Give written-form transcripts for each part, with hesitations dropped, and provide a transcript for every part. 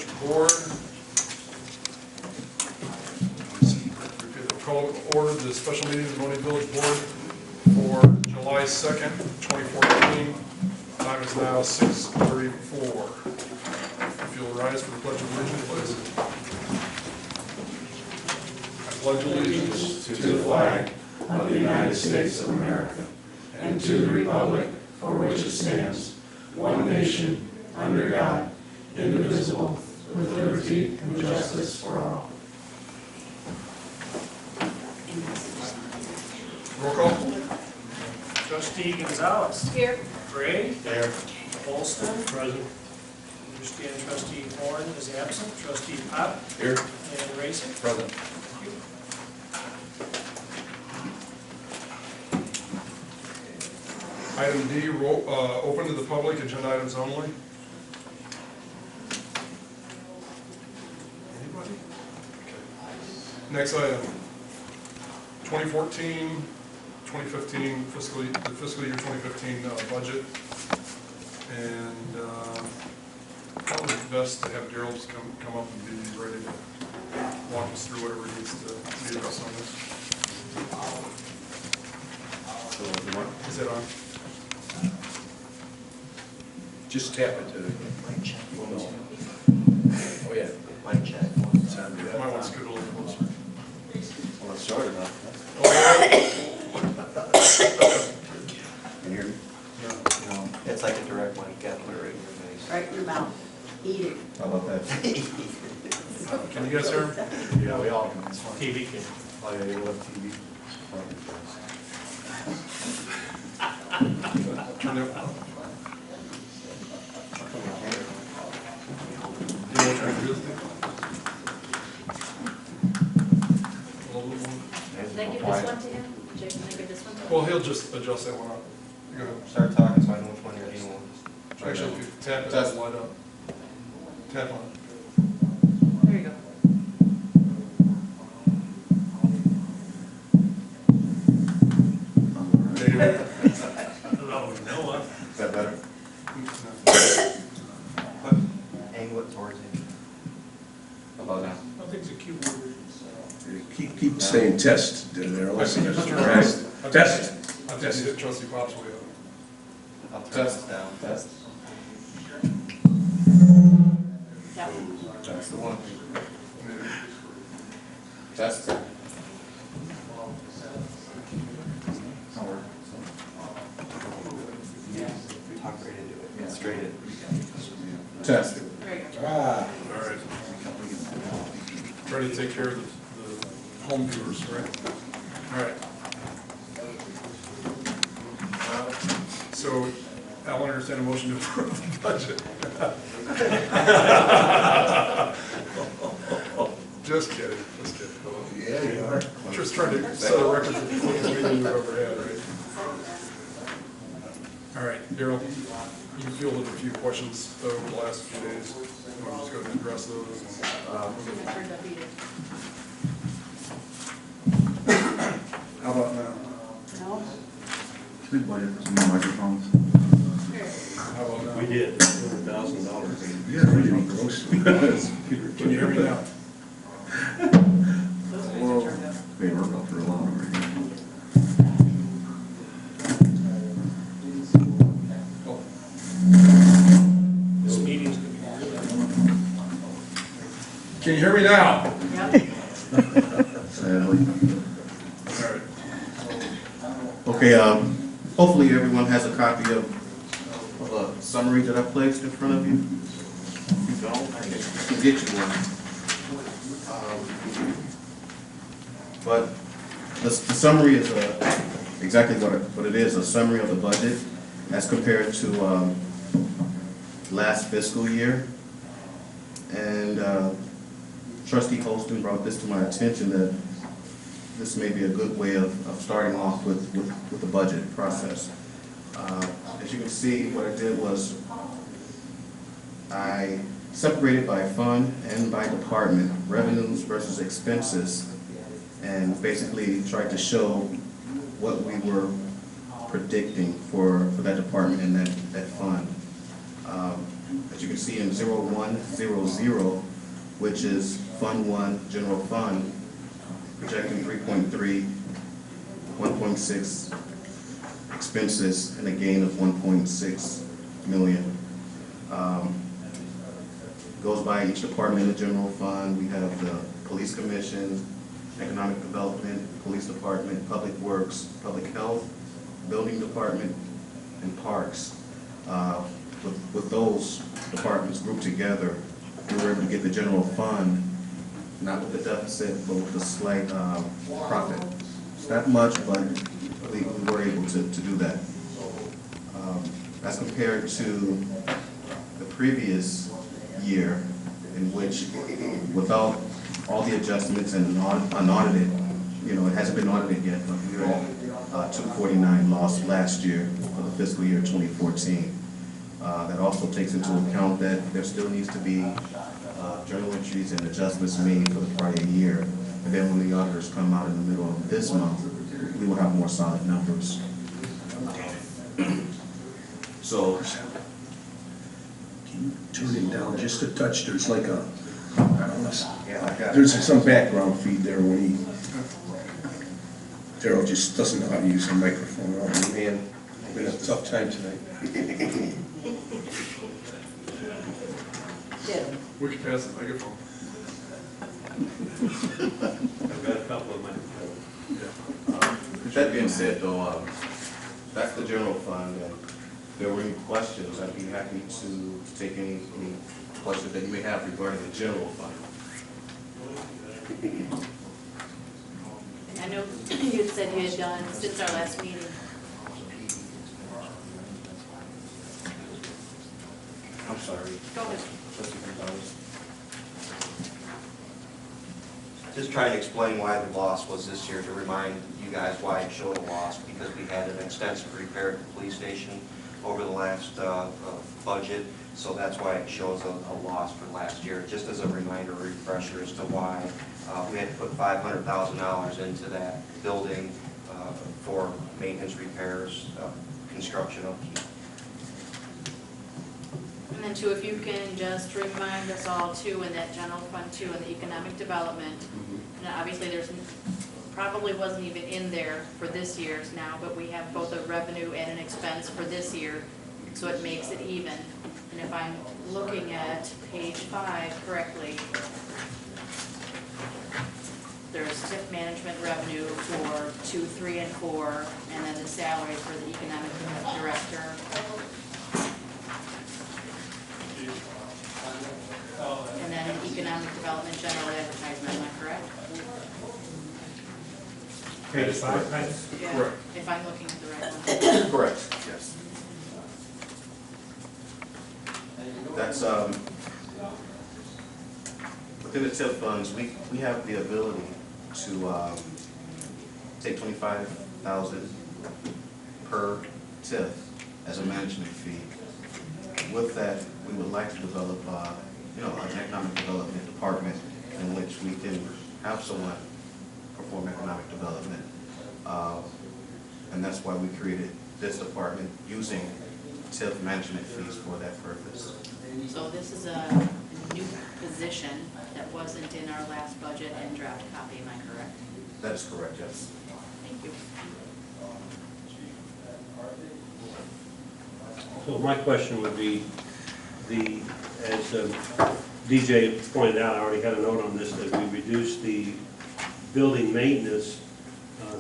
Village Board. Call order the special meeting of the Monee Village Board for July 2nd, 2014. Time is now 6:34. If you'll rise for the Pledge of Allegiance, please. I pledge allegiance to the flag of the United States of America and to the republic for which it stands, one nation, under God, indivisible, with liberty and justice for all. Roll call. Trustee Gonzalez. Here. Gray. There. Holston. Present. Understand Trustee Horn is absent. Trustee Pop. Here. And Racing. Present. Thank you. Item D, open to the public, agenda items only. Anybody? Okay. Next item, 2014, 2015 the fiscal year 2015 budget. And probably best to have Daryl just come up and be ready to walk us through whatever he needs to lead us on this. Is it on? Just tap it to it. Oh, yeah. Mic check. You might want to scoot a little closer. Well, it's short enough. Oh, yeah? Can you hear me? No. It's like a direct mic, you gotta put it right in your face. Right in your mouth. Eat it. How about that? Can you guys hear him? Yeah, we all can. It's fine. TV can. Oh, yeah, you love TV. Turn it. Can I give this one to him? Jake, can I give this one to him? Well, he'll just adjust that one up. Go ahead. Start talking so I know which one you're dealing with. Actually, if you tap it, Test. it'll light up. Tap on it. There you go. David? Hello, Noah. Is that better? Angle it towards you. How about now? I think it's a cute word. Keep saying test, Daryl. I see. Just turn Right. around. Test. I just hit Trustee Pop's way up. I'll turn this down. Test. That one. That's the one. Test. Talk right into it. Yeah, straight it. Test. There you go. All right. Ready to take care of the home viewers, right? All right. So, I'll entertain a motion to approve the budget. Just kidding, just kidding. Yeah, you are. Just trying to set a record for the quickest meeting we've ever had, right? All right, Daryl, you fielded a few questions over the last few days. You want to just go ahead and address those? How about now? No? We budgeted for some more microphones. How about now? We did, $200,000. Yeah, really close. Can you hear me now? Well, They worked out for a while already. This meeting's going to be really. Can you hear me now? Yep. Sadly. All right. Okay, hopefully everyone has a copy of a summary that I placed in front of you. If you don't, I can get you one. But the summary is exactly what it is, a summary of the budget as compared to last fiscal year. And Trustee Holston brought this to my attention that this may be a good way of starting off with the budget process. As you can see, what I did was I separated by fund and by department, revenues versus expenses, and basically tried to show what we were predicting for that department and that fund. As you can see in 0100, which is Fund 1, General Fund, projecting 3.3, 1.6 expenses, and a gain of 1.6 million. Goes by each department in the general fund. We have the Police Commission, Economic Development, Police Department, Public Works, Public Health, Building Department, and Parks. With those departments grouped together, we were able to get the general fund, not with the deficit, but with a slight profit. It's not much, but we were able to do that. As compared to the previous year, in which, without all the adjustments and unaudited, it hasn't been audited yet, but we were at 249 loss last year for the fiscal year 2014. That also takes into account that there still needs to be journal entries and adjustments made for the prior year. And then when the auditors come out in the middle of this month, we will have more solid numbers. So, Can you turn it down just a touch? There's like a, there's some background feed there when Daryl just doesn't know how to use a microphone. Oh, man, I've been a tough time tonight. We can pass the microphone. I've got a couple of microphones. With that being said, though, that's the general fund, and if there were any questions, I'd be happy to take any questions that you may have regarding the general fund. I know you had said you had done, since our last meeting, I'm sorry. go ahead. Just trying to explain why the loss was this year, to remind you guys why it showed a loss, because we had an extensive repair at the police station over the last budget, so that's why it shows a loss for last year. Just as a reminder, refresher as to why we had to put $500,000 into that building for maintenance, repairs, construction upkeep. And then too, if you can just remind us all too, in that general fund too, in the economic development, and obviously there's, probably wasn't even in there for this year's now, but we have both a revenue and an expense for this year, so it makes it even. And if I'm looking at page 5 correctly, there's TIP management revenue for 2, 3, and 4, and then the salary for the economic director. And then an economic development general advertisement, am I correct? Page 5? Yeah, Correct. if I'm looking at the right one. Correct, yes. That's, within the TIP funds, we have the ability to take $25,000 per TIP as a management fee. With that, we would like to develop an economic development department in which we can have someone perform economic development. And that's why we created this department using TIP management fees for that purpose. So this is a new position that wasn't in our last budget and draft copy, am I correct? That is correct, yes. Thank you. So my question would be, as DJ pointed out, I already had a note on this, that we reduced the building maintenance,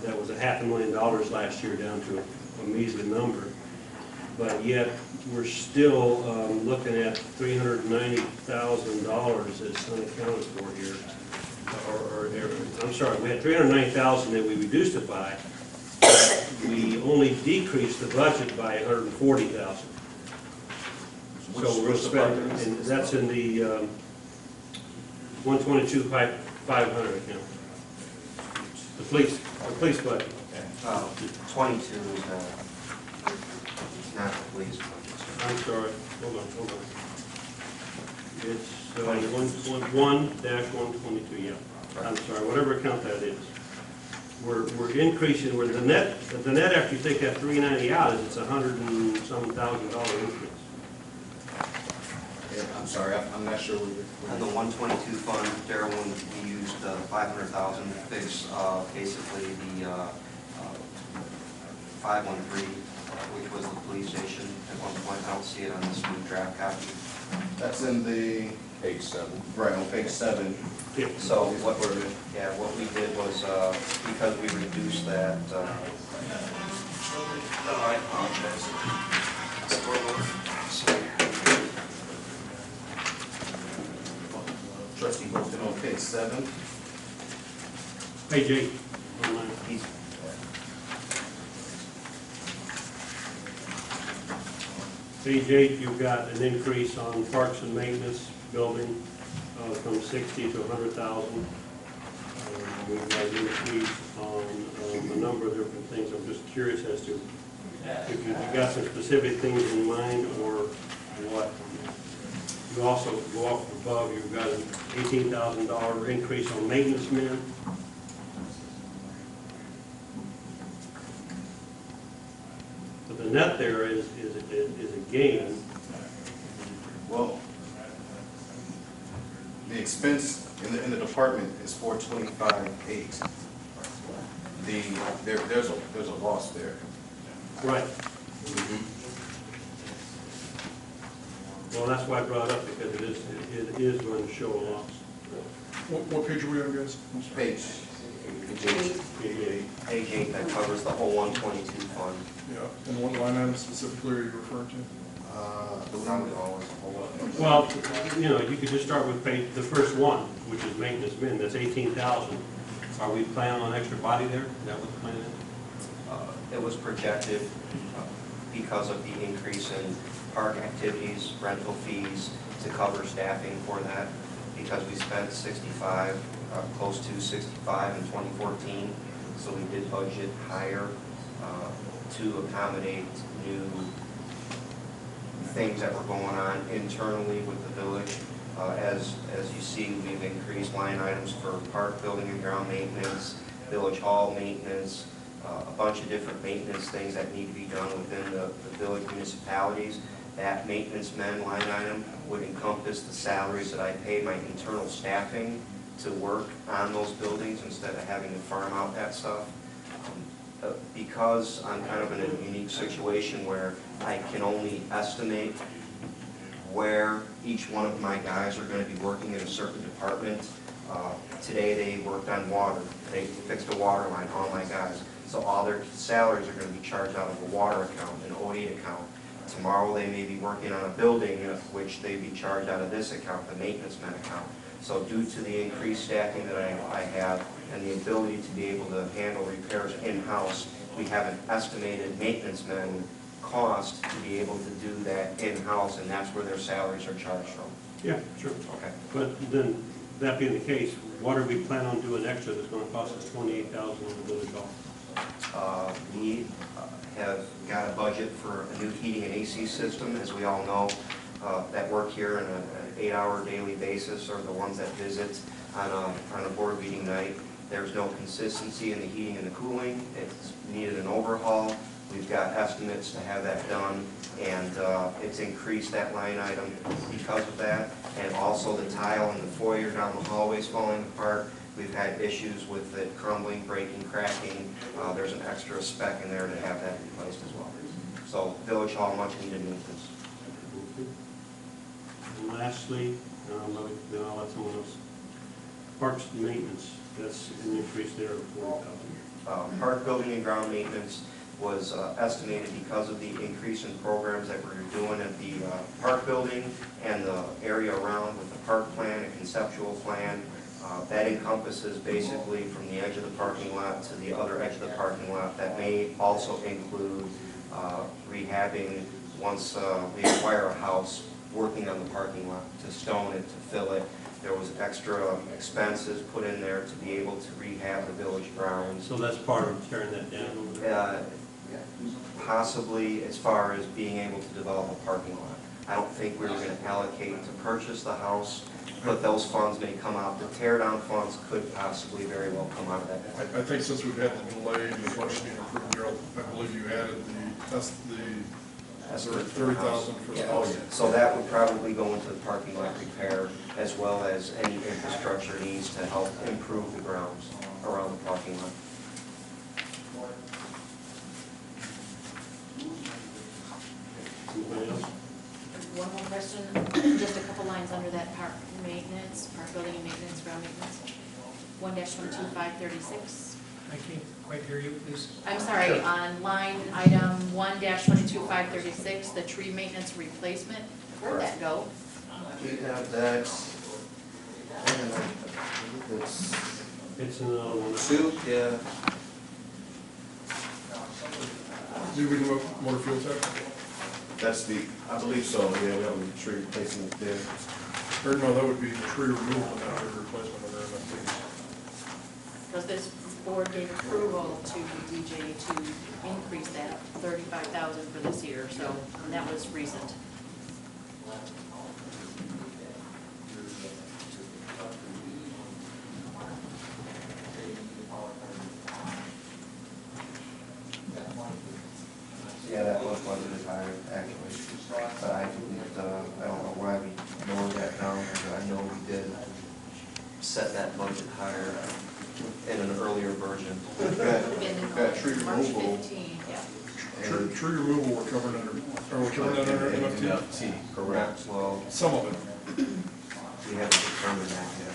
that was $500,000 last year down to a measly number. But yet, we're still looking at $390,000 that's unaccounted for here. I'm sorry, we had $390,000 that we reduced it by. We only decreased the budget by $140,000. So we're spending, and that's in the 122,500 account. The police budget. 22 is not the police budget. I'm sorry, hold on. It's 1-1-122, yeah. I'm sorry, whatever account that is. We're increasing, the net after you take that 390 out is it's $100,000 increase. I'm sorry, I'm not sure where On the 122 fund, Darryl, when we used 500,000 to fix basically the 513, which was the police station at one point. I don't see it on this new draft copy. That's in the, page 7. right, on page 7. So what we did was, because we reduced that, I apologize. Trustee Bolton on page 7. Page 8. online. He's- Page 8, you've got an increase on parks and maintenance building from 60 to 100,000. We've got an increase on a number of different things. I'm just curious as to if you got some specific things in mind or what. You also go up above, you've got an $18,000 increase on maintenance men. But the net there is a gain. Well, the expense in the department is 425.8. There's a loss there. Right. Well, that's why I brought it up, because it is going to show a loss. What page are we on, guys? Page 8. Page 8 that covers the whole 122 fund. Yeah, and what line item specifically are you referring to? Probably all as a whole. Well, you know, you could just start with the first one, which is maintenance men, that's 18,000. Are we planning on extra body there? Is that what the plan is? It was projected because of the increase in park activities, rental fees to cover staffing for that, because we spent 65, close to 65 in 2014, so we did budget higher to accommodate new things that were going on internally with the village. As you see, we've increased line items for park building and ground maintenance, village hall maintenance, a bunch of different maintenance things that need to be done within the village municipalities. That maintenance men line item would encompass the salaries that I pay my internal staffing to work on those buildings instead of having to farm out that stuff. Because I'm kind of in a unique situation where I can only estimate where each one of my guys are going to be working in a certain department. Today they worked on water. They fixed a water line, all my guys. So all their salaries are going to be charged out of a water account, an 08 account. Tomorrow they may be working on a building, which they'd be charged out of this account, the maintenance man account. So due to the increased staffing that I have and the ability to be able to handle repairs in-house, we have an estimated maintenance man cost to be able to do that in-house, and that's where their salaries are charged from. Yeah, sure. Okay. But then, that being the case, what are we planning on doing extra that's going to cost us $28,000 in the village hall? We have got a budget for a new heating and AC system. As we all know, that work here on an 8-hour daily basis are the ones that visit on a board meeting night. There's no consistency in the heating and the cooling. It's needed an overhaul. We've got estimates to have that done, and it's increased that line item because of that. And also the tile in the foyer down the hallways falling apart. We've had issues with it crumbling, breaking, cracking. There's an extra spec in there to have that replaced as well. So Village Hall, much needed maintenance. And lastly, then I'll let someone else. Parks and maintenance, that's an increase there of $40,000. Park building and ground maintenance was estimated because of the increase in programs that we're doing at the park building and the area around with the park plan, a conceptual plan. That encompasses basically from the edge of the parking lot to the other edge of the parking lot. That may also include rehabbing once we acquire a house, working on the parking lot to stone it, to fill it. There was extra expenses put in there to be able to rehab the village grounds. So that's part of tearing that down over there? Possibly as far as being able to develop a parking lot. I don't think we were going to allocate to purchase the house, but those funds may come out. The tear down funds could possibly very well come out of that. I think since we've had the delay in the budgeting approved, Darryl, I believe you added the estimate for the house. 30,000 for the Yeah. house. So that would probably go into the parking lot repair as well as any infrastructure needs to help improve the grounds around the parking lot. Anybody else? One more question, just a couple lines under that park maintenance, park building and maintenance, ground maintenance. 1-22-536. I can't quite hear you, please. I'm sorry, on line item 1-22-536, the tree maintenance replacement, where'd that go? We have that, It's another one. it's two, yeah. Did we do a motor fuel tank? That's the, I believe so, yeah, we have a tree replacement there. Or no, that would be tree removal, not tree replacement under MFT. Because this board gave approval to DJ to increase that 35,000 for this year, so that was recent. Yeah, that was budgeted higher, actually. But I don't know why we lowered that down, because I know we did set that budget higher in an earlier version. Got tree March removal. 15, yeah. Tree removal, we're covered under, are we covering that under MFT? Correct, well, Some of it, we haven't determined that yet.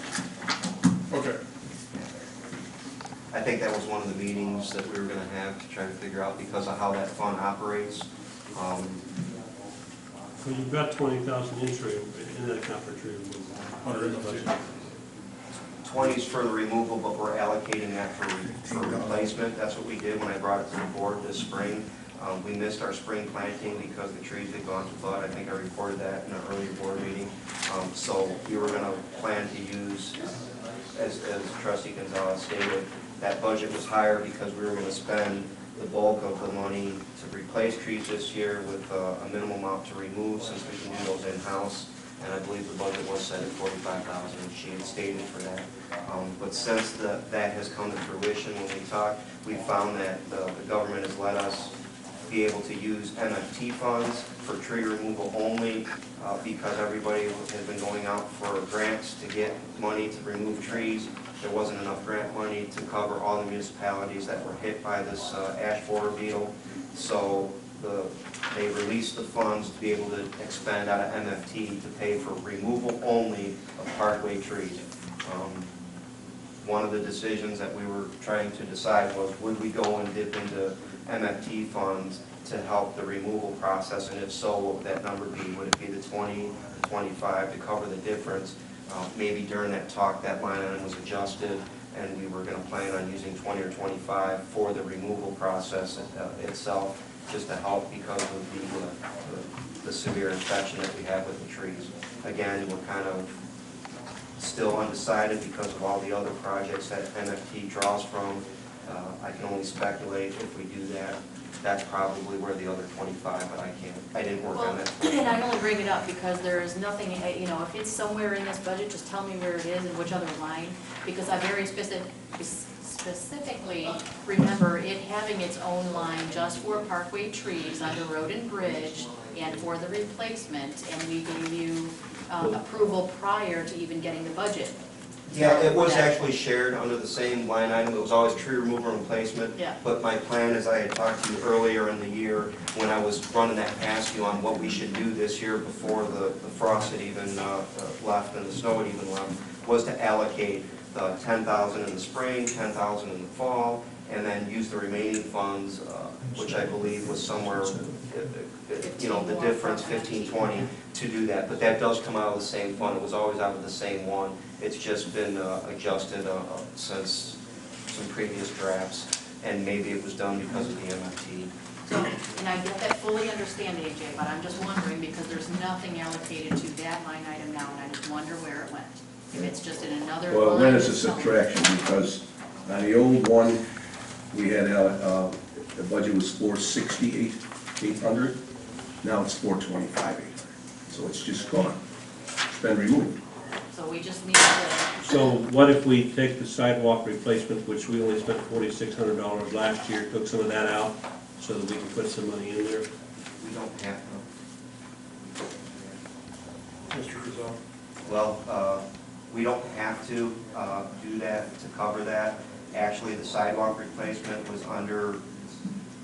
okay. I think that was one of the meetings that we were gonna have to try to figure out because of how that fund operates. Well, you've got 20,000 in tree, in that account for tree removal. Under MFT. 20's for the removal, but we're allocating that for replacement. That's what we did when I brought it to the board this spring. We missed our spring planting because the trees had gone to bud. I think I reported that in an earlier board meeting. So we were gonna plan to use, as Trustee Gonzalez stated, that budget was higher because we were gonna spend the bulk of the money to replace trees this year with a minimum amount to remove, since we can do those in-house. And I believe the budget was set at 45,000, and she had stated for that. But since that has come to fruition, when we talked, we found that the government has let us be able to use MFT funds for tree removal only, because everybody has been going out for grants to get money to remove trees. There wasn't enough grant money to cover all the municipalities that were hit by this ash borer beetle. So they released the funds to be able to expend out of MFT to pay for removal only of parkway trees. One of the decisions that we were trying to decide was, would we go and dip into MFT funds to help the removal process, and if so, what would that number be? Would it be the 20, the 25 to cover the difference? Maybe during that talk, that line item was adjusted, and we were going to plan on using 20 or 25 for the removal process itself, just to help because of the severe infection that we have with the trees. Again, we're kind of still undecided because of all the other projects that MFT draws from. I can only speculate if we do that. That's probably where the other 25, but I didn't work on that. And I only bring it up because there is nothing, if it's somewhere in this budget, just tell me where it is and which other line, because I very specifically remember it having its own line just for parkway trees under road and bridge and for the replacement, and we gave you approval prior to even getting the budget. Yeah, it was actually shared under the same line item. It was always tree removal and replacement. Yeah. But my plan, as I had talked to you earlier in the year, when I was running that past you on what we should do this year before the frost had even left and the snow had even left, was to allocate the 10,000 in the spring, 10,000 in the fall, and then use the remaining funds, which I believe was somewhere, the difference, 15, 20, to do that. But that does come out of the same fund. It was always out of the same one. It's just been adjusted since some previous drafts, and maybe it was done because of the MFT. So, and I get that, fully understand, AJ, but I'm just wondering, because there's nothing allocated to that line item now, and I just wonder where it went. If it's just in another line. Well, when is a somewhere. subtraction, because on the old one, we had, the budget was 468,800, now it's 425,800, so it's just gone, it's been removed. So we just need to, So what if we take the sidewalk replacement, which we only spent $4,600 last year, took some of that out so that we can put some money in there? We don't have to. Mr. Gazal? Well, we don't have to do that to cover that. Actually, the sidewalk replacement was under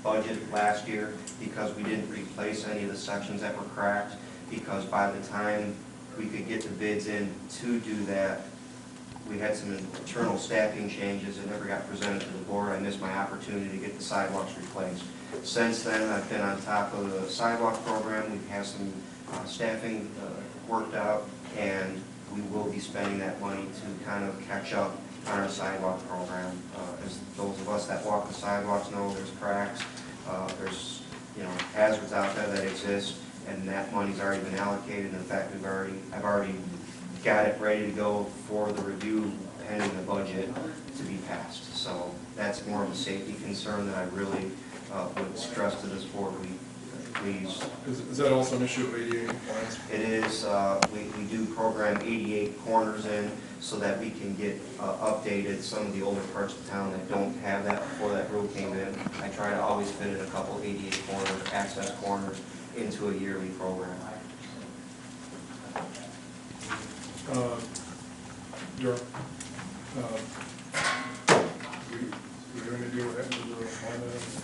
budget last year because we didn't replace any of the sections that were cracked, because by the time we could get the bids in to do that, we had some internal staffing changes that never got presented to the board. I missed my opportunity to get the sidewalks replaced. Since then, I've been on top of the sidewalk program. We've had some staffing worked out, and we will be spending that money to kind of catch up on our sidewalk program. As those of us that walk the sidewalks know, there's cracks, there's hazards out there that exist, and that money's already been allocated. In fact, I've already got it ready to go for the review pending the budget to be passed. So that's more of a safety concern that I really would stress to this board. Please. Is that also an issue of ADA compliance? It is. We do program 88 corners in so that we can get updated some of the older parts of town that don't have that before that rule came in. I try to always fit in a couple 88 corners, access corners, into a yearly program. Durham, we're going to deal with that with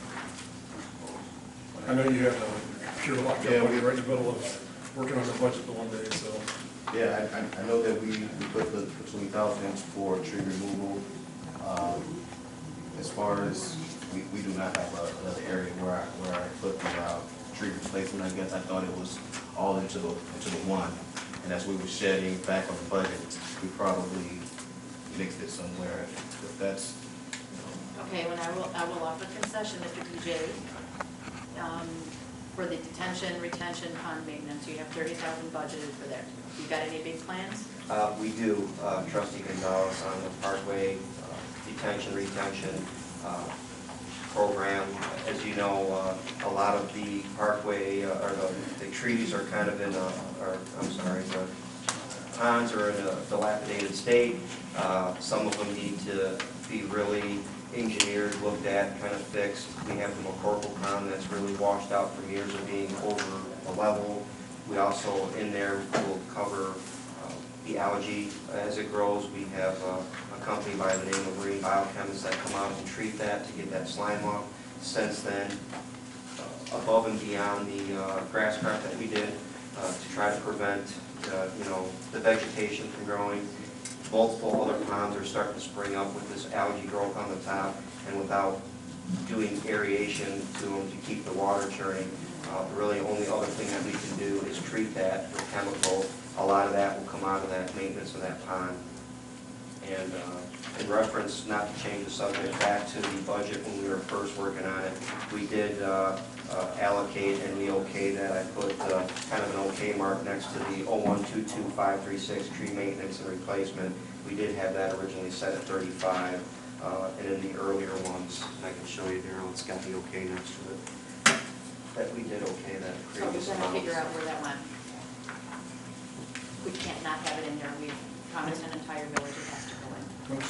the I know you had a computer locked up when you were right in the middle of working on the budget the one day, so. Yeah, I know that we put the $20,000 for tree removal. As far as, we do not have another area where I put the tree replacement. I guess I thought it was all into the one. And as we were shedding back on the budget, we probably mixed it somewhere. If that's, Okay, well, I will offer concession, Mr. DJ. For the detention, retention, pond maintenance, you have 30,000 budgeted for there. You got any big plans? We do. Trustee Gonzalez on the Parkway detention, retention program. As you know, a lot of the Parkway, or the trees are kind of in the ponds are in a dilapidated state. Some of them need to be really engineered, looked at, kind of fixed. We have the McCorkle pond that's really washed out from years of being over the level. We also, in there, will cover the algae as it grows. We have a company by the name of marine biochemists that come out and treat that to get that slime off. Since then, above and beyond the grass crop that we did to try to prevent the vegetation from growing, multiple other ponds are starting to spring up with this algae growth on the top, and without doing aeration to them to keep the water churning, the really only other thing that we can do is treat that with chemical. A lot of that will come out of that maintenance of that pond. And in reference, not to change the subject, back to the budget when we were first working on it, we did allocate and we okayed that. I put kind of an okay mark next to the 0122536 tree maintenance and replacement. We did have that originally set at 35, and in the earlier ones, and I can show you there, it's got the okay next to it, that we did okay that So we're previous going to amounts. figure out where that went. We can't not have it in there. We promised an entire village it has to go in.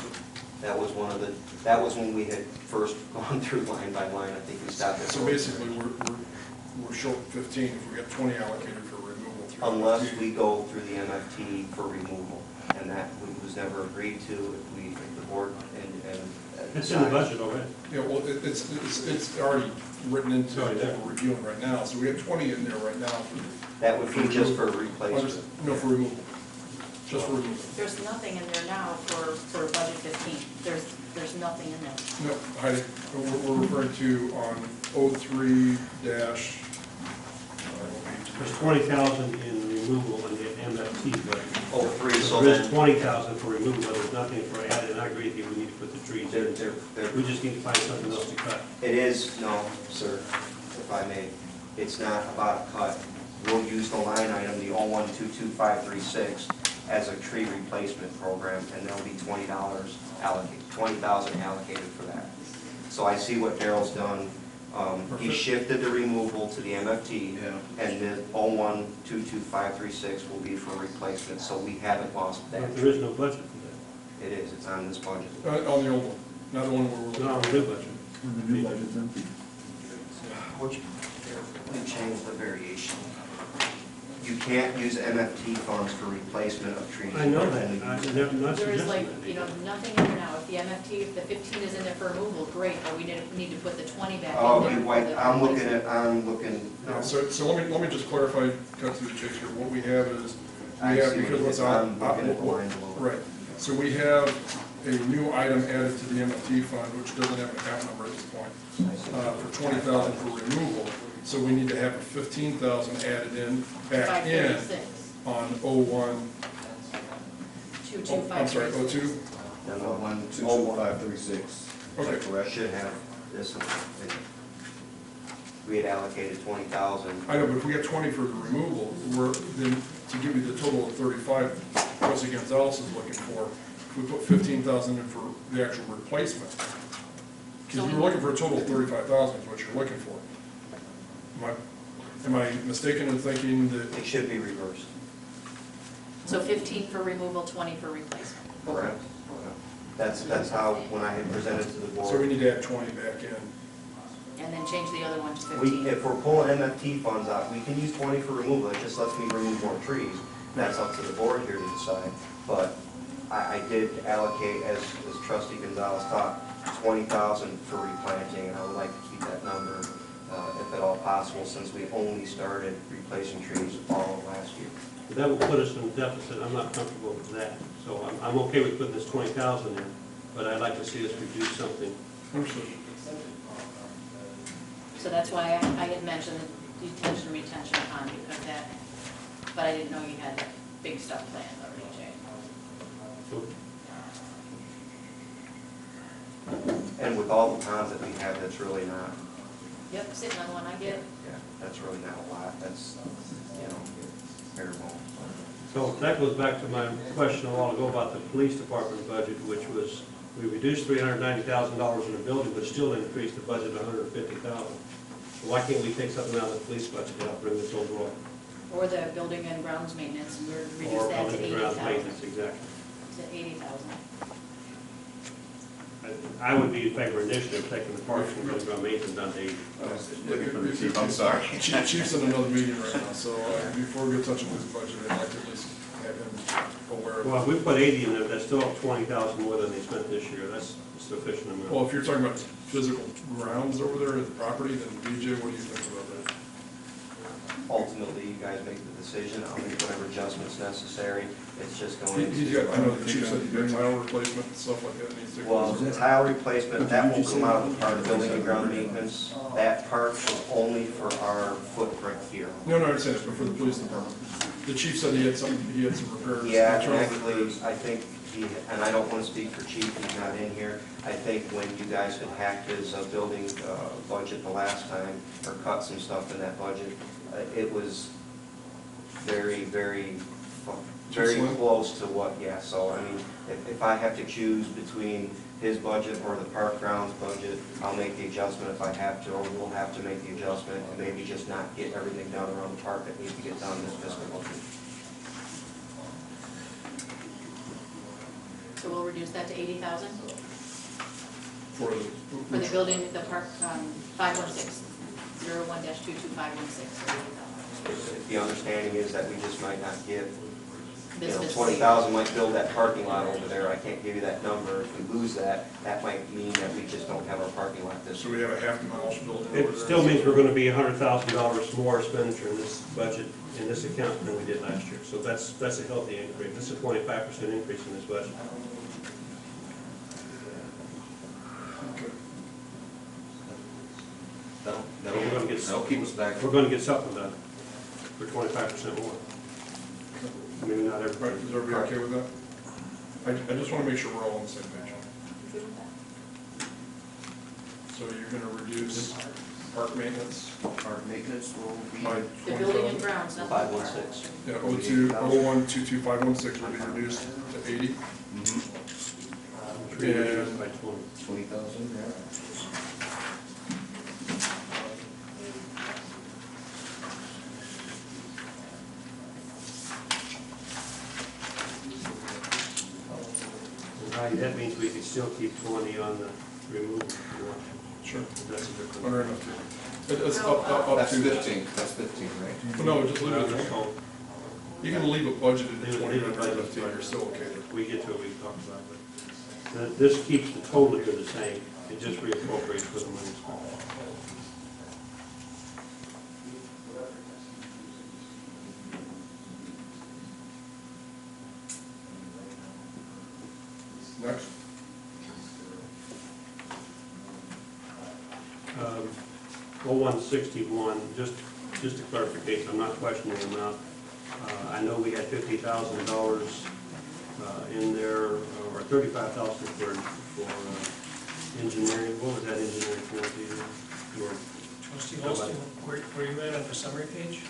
That was one of the, that was when we had first gone through line by line. I think we stopped at. So basically, we're short 15 if we got 20 allocated for removal. through Unless MFT. we go through the MFT for removal, and that was never agreed to. If the board and It's in the budget already. Yeah, well, it's already written into what we're reviewing right now, so we have 20 in there right now. that would be just for replacement. No, for removal. Just for removal. There's nothing in there now for budget 15. There's nothing in there. No, Heidi, we're referring to on 03 dash, There's 20,000 in removal in the MFT budget. Oh, three, so There's then 20,000 for removal, but there's nothing for added, and I agree with you, we need to put the trees in. they're We just need to find something else to cut. It is, no, sir, if I may, it's not about a cut. We'll use the line item, the 0122536, as a tree replacement program, and there'll be $20 allocated, 20,000 allocated for that. So I see what Daryl's done. He shifted the removal to the MFT, and the 0122536 will be for replacement, so we haven't lost that. But there is no budget for It is, it's on this budget. on the old one, not the one where we're that. looking. No, the new budget. The new budget's empty. Which, We changed the variation. You can't use MFT funds for replacement of trees. I know that, I'm not There is suggesting like, that. nothing in there now. If the MFT, if the 15 is in there for removal, great, but we need to put the 20 back in there. Oh, for the I'm replacement. looking. Yeah, so let me just clarify, cut through the chase here. What we have is, I we have, see what because you what's did. out. I'm looking at the line below. Right, so we have a new item added to the MFT fund, which doesn't have an account number at this point, for 20,000 for removal. So we need to have a 15,000 added in, back in 536. on 01, 225. I'm sorry, 02? No, no, 22536. Okay, correct. Should have this. We had allocated 20,000. I know, but if we get 20 for the removal, then to give you the total of 35, Trustee Gonzalez is looking for, if we put 15,000 in for the actual replacement, because you're looking for a total of 35,000 is what you're looking for. Am I mistaken in thinking that? It should be reversed. So 15 for removal, 20 for replacement. Correct. That's how, when I had presented to the So we board. need to add 20 back in. And then change the other one to 15. If we're pulling MFT funds out, we can use 20 for removal. It just lets me remove more trees. That's up to the board here to decide. But I did allocate, as Trustee Gonzalez taught, 20,000 for replanting, and I would like to keep that number, if at all possible, since we only started replacing trees all of last year. That will put us in a deficit, I'm not comfortable with that. So I'm okay with putting this 20,000 in, but I'd like to see us reduce something. Understood. So that's why I had mentioned the detention retention pond, because that, but I didn't know you had big stuff planned already, Jay. And with all the ponds that we have, that's really not, Yep, sitting on one, I get it. yeah, that's really not a lot. That's, bare bones. So that goes back to my question a while ago about the police department budget, which was, we reduced $390,000 in the building, but still increased the budget $150,000. So why can't we take something out of the police budget to help bring this overall? Or the building and grounds maintenance, and we're reduce Or that to building and grounds 80,000. maintenance, exactly. To 80,000. I would be in favor initially of taking the parks and building ground maintenance down to 80. Looking for the chief, I'm sorry. Chief's in another meeting right now, so before we get touching his budget, I'd like to at least have him aware of it. Well, if we put 80 in there, that's still 20,000 more than they spent this year. That's a sufficient amount. Well, if you're talking about physical grounds over there at the property, then BJ, what do you think about that? Ultimately, you guys make the decision. I'll make whatever adjustments necessary. It's just going to. He's got, I know the chief said he's got tile replacement and stuff like that needs to. Well, tile replacement, that will come out of the part of building and ground maintenance. That part was only for our footprint here. No, I understand this, but for the police department. The chief said he had some repairs. Yeah, and internal actually, repairs. I think and I don't want to speak for chief, he's not in here. I think when you guys had hacked his building budget the last time, or cut some stuff in that budget, it was very, very close to what, yeah, so I mean, if I have to choose between his budget or the park grounds budget, I'll make the adjustment if I have to, or we'll have to make the adjustment, and maybe just not get everything done around the park that needs to get done this fiscal year. So we'll reduce that to 80,000 For for the building, the park, 516, 01-22516. The understanding is that we just might not get, This fiscal 20,000 might build that parking lot over there. I can't give you that number. If we lose that, that might mean that we just don't have our parking lot this So year. we have a half demolished building over there. It still means we're gonna be $100,000 more expenditure in this budget, in this account than we did last year. So that's a healthy increase. This is a 25% increase in this budget. Okay. That'll keep us back. We're gonna get something done for 25% more. Maybe not Right, everybody. is everybody okay with that? I just want to make sure we're all on the same page. So you're going to reduce park maintenance Park maintenance will be. by The building and 20,000? grounds, not the park. 516. Yeah, 01-22516 will be reduced to 80. Reduced by 20. 20,000, yeah. That means we could still keep 20 on the removal if you want. Sure. That's a different. Under enough to. It's up That's to. 15, that's 15, right? Well, no, just leave it at that. So, You can leave it budgeted Leave at it- leave it 2015, budgeted. you're still okay there. we get to it, we can talk about it. This keeps the total to the same, it just reappropriates for the money spent. Next. 0161, just a clarification, I'm not questioning the amount. I know we had $50,000 in there, or $35,000 for engineering. What was that engineering for? Do you- Trustee Holston, where you at on the summary page?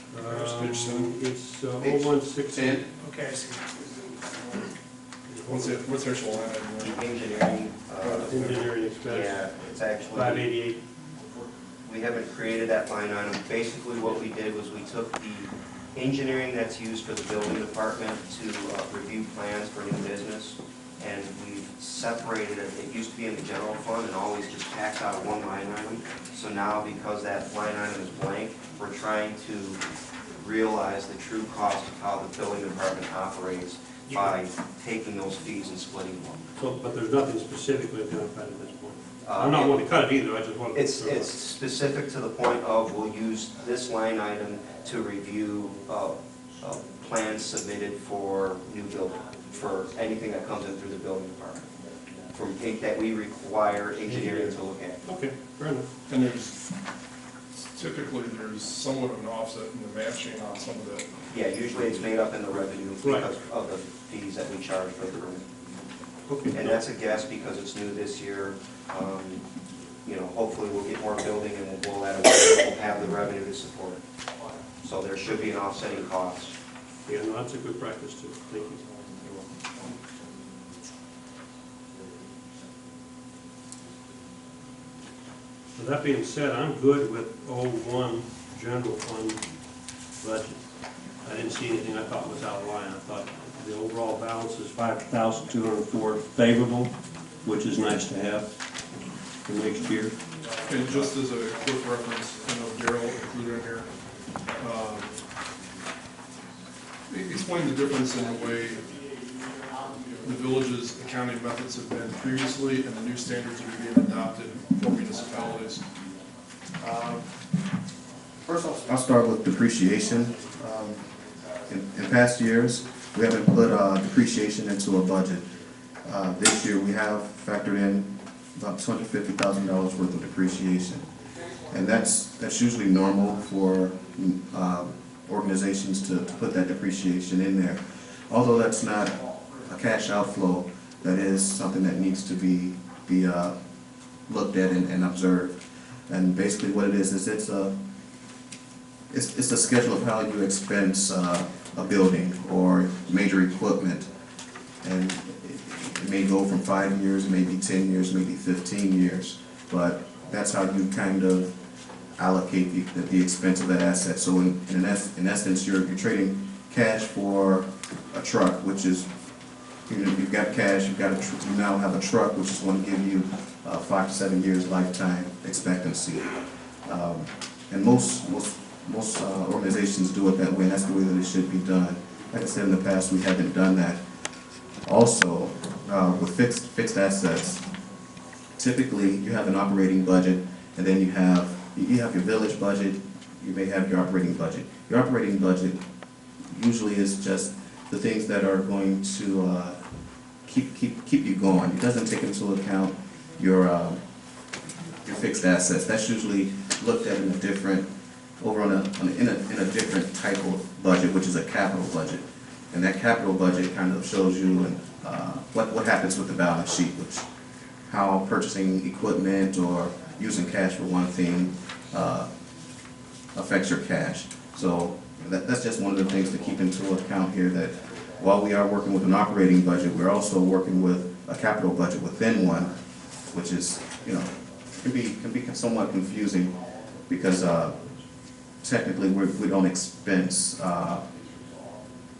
Page 7. It's Page 0116. Okay, I see. What's the actual line item there? Engineering, Engineering expense, yeah, it's actually. 588. We haven't created that line item. Basically, what we did was we took the engineering that's used for the building department to review plans for new business, and we've separated it. It used to be in the general fund and always just tacked out of one line item. So now, because that line item is blank, we're trying to realize the true cost of how the building department operates by taking those fees and splitting them. So, but there's nothing specifically identified at this point. I'm not wanting to cut it either, I just want to. It's specific to the point of, we'll use this line item to review plans submitted for new building, for anything that comes in through the building department, that we require engineering to look at. Okay, fair enough. And there's somewhat of an offset in the matching on some of that. Yeah, usually it's made up in the revenue Right. because of the fees that we charge for the permit. Okay. And that's a guess because it's new this year. You know, hopefully we'll get more building and we'll have the revenue to support it. So there should be an offsetting cost. Yeah, no, that's a good practice too, thank you. So that being said, I'm good with 01 general fund budget. I didn't see anything I thought was out of line. I thought the overall balance is $5,204 favorable, which is nice to have for next year. And just as a quick reference, I know Daryl included in here, explain the difference in the way the village's accounting methods have been previously and the new standards that are being adopted for municipalities. First, I'll start with depreciation. In past years, we haven't put depreciation into a budget. This year, we have factored in about $250,000 worth of depreciation. And that's usually normal for organizations to put that depreciation in there. Although that's not a cash outflow, that is something that needs to be looked at and observed. And basically what it is it's a schedule of how you expense a building or major equipment. And it may go from 5 years, maybe 10 years, maybe 15 years. But that's how you kind of allocate the expense of that asset. So in essence, you're trading cash for a truck, which is, you've got cash, you now have a truck, which is going to give you 5 to 7 years lifetime expectancy. And most organizations do it that way, and that's the way that it should be done. Like I said in the past, we haven't done that. Also, with fixed assets, typically you have an operating budget, and then you have your village budget, you may have your operating budget. Your operating budget usually is just the things that are going to keep you going. It doesn't take into account your fixed assets. That's usually looked at in a different different type of budget, which is a capital budget. And that capital budget kind of shows you what happens with the balance sheet, which how purchasing equipment or using cash for one thing affects your cash. So that's just one of the things to keep into account here, that while we are working with an operating budget, we're also working with a capital budget within one, which is, can be somewhat confusing because technically we don't expense,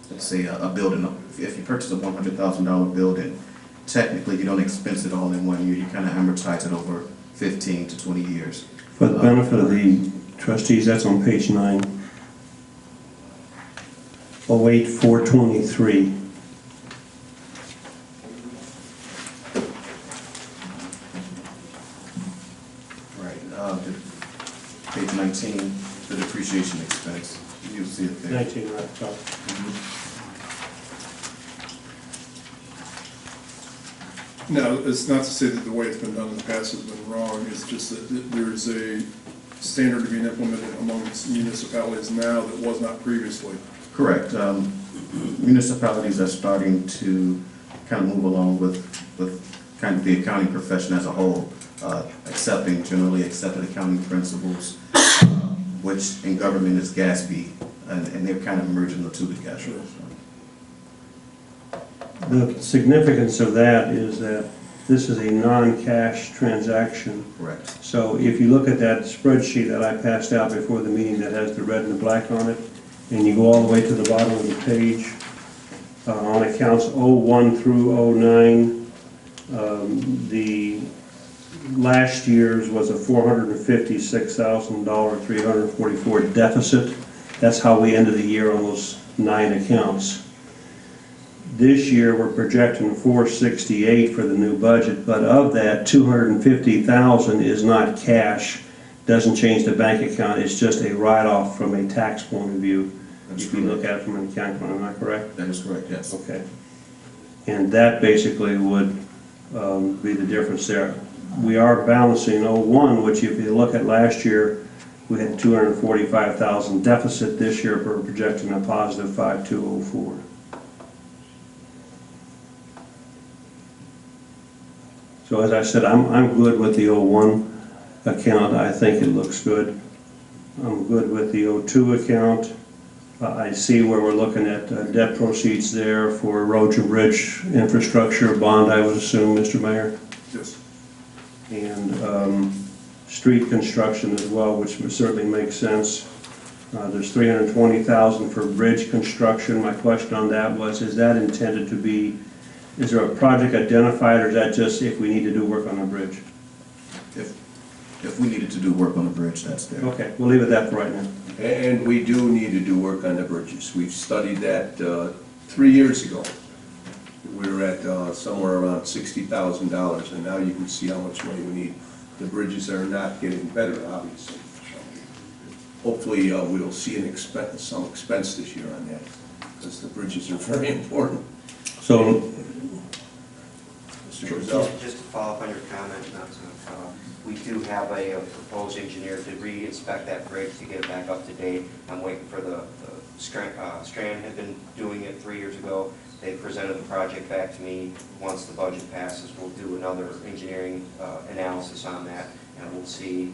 let's say a building. If you purchase a $100,000 building, technically you don't expense it all in 1 year. You kind of amortize it over 15 to 20 years. For the benefit of the Trustees, that's on page 9. 08423. Right, page 19, the depreciation expense, you'll see it there. 19, right, top. Now, it's not to say that the way it's been done in the past has been wrong, it's just that there's a standard being implemented amongst municipalities now that was not previously. Correct. Municipalities are starting to kind of move along with kind of the accounting profession as a whole, generally accepted accounting principles, which in government is GASB, and they're kind of merging the two together. Sure. The significance of that is that this is a non-cash transaction. Correct. So if you look at that spreadsheet that I passed out before the meeting that has the red and the black on it, and you go all the way to the bottom of the page, on accounts 01 through 09, the last year's was a $456,344 deficit. That's how we ended the year on those 9 accounts. This year, we're projecting 468 for the new budget, but of that, 250,000 is not cash, doesn't change the bank account, it's just a write-off from a tax point of view. That's If you look at it from an accounting point, am I correct? That is correct, yes. Okay. And that basically would be the difference there. We are balancing 01, which if you look at last year, we had 245,000 deficit. This year, we're projecting a positive 5204. So as I said, I'm good with the 01 account. I think it looks good. I'm good with the 02 account. I see where we're looking at debt proceeds there for road and bridge infrastructure bond, I would assume, Mr. Mayor. Yes. And street construction as well, which would certainly make sense. There's $320,000 for bridge construction. My question on that was, is that intended to be, is there a project identified, or is that just if we need to do work on a bridge? If we needed to do work on the bridge, that's there. Okay, we'll leave it at that for right now. And we do need to do work on the bridges. We've studied that 3 years ago. We were at somewhere around $60,000, and now you can see how much money we need. The bridges are not getting better, obviously. Hopefully, we'll see some expense this year on that, because the bridges are very important. So, Mr. Griselle? Just to follow up on your comment, we do have a proposed engineer to re-inspect that bridge to get it back up to date. I'm waiting for the Strand had been doing it 3 years ago. They presented the project back to me. Once the budget passes, we'll do another engineering analysis on that, and we'll see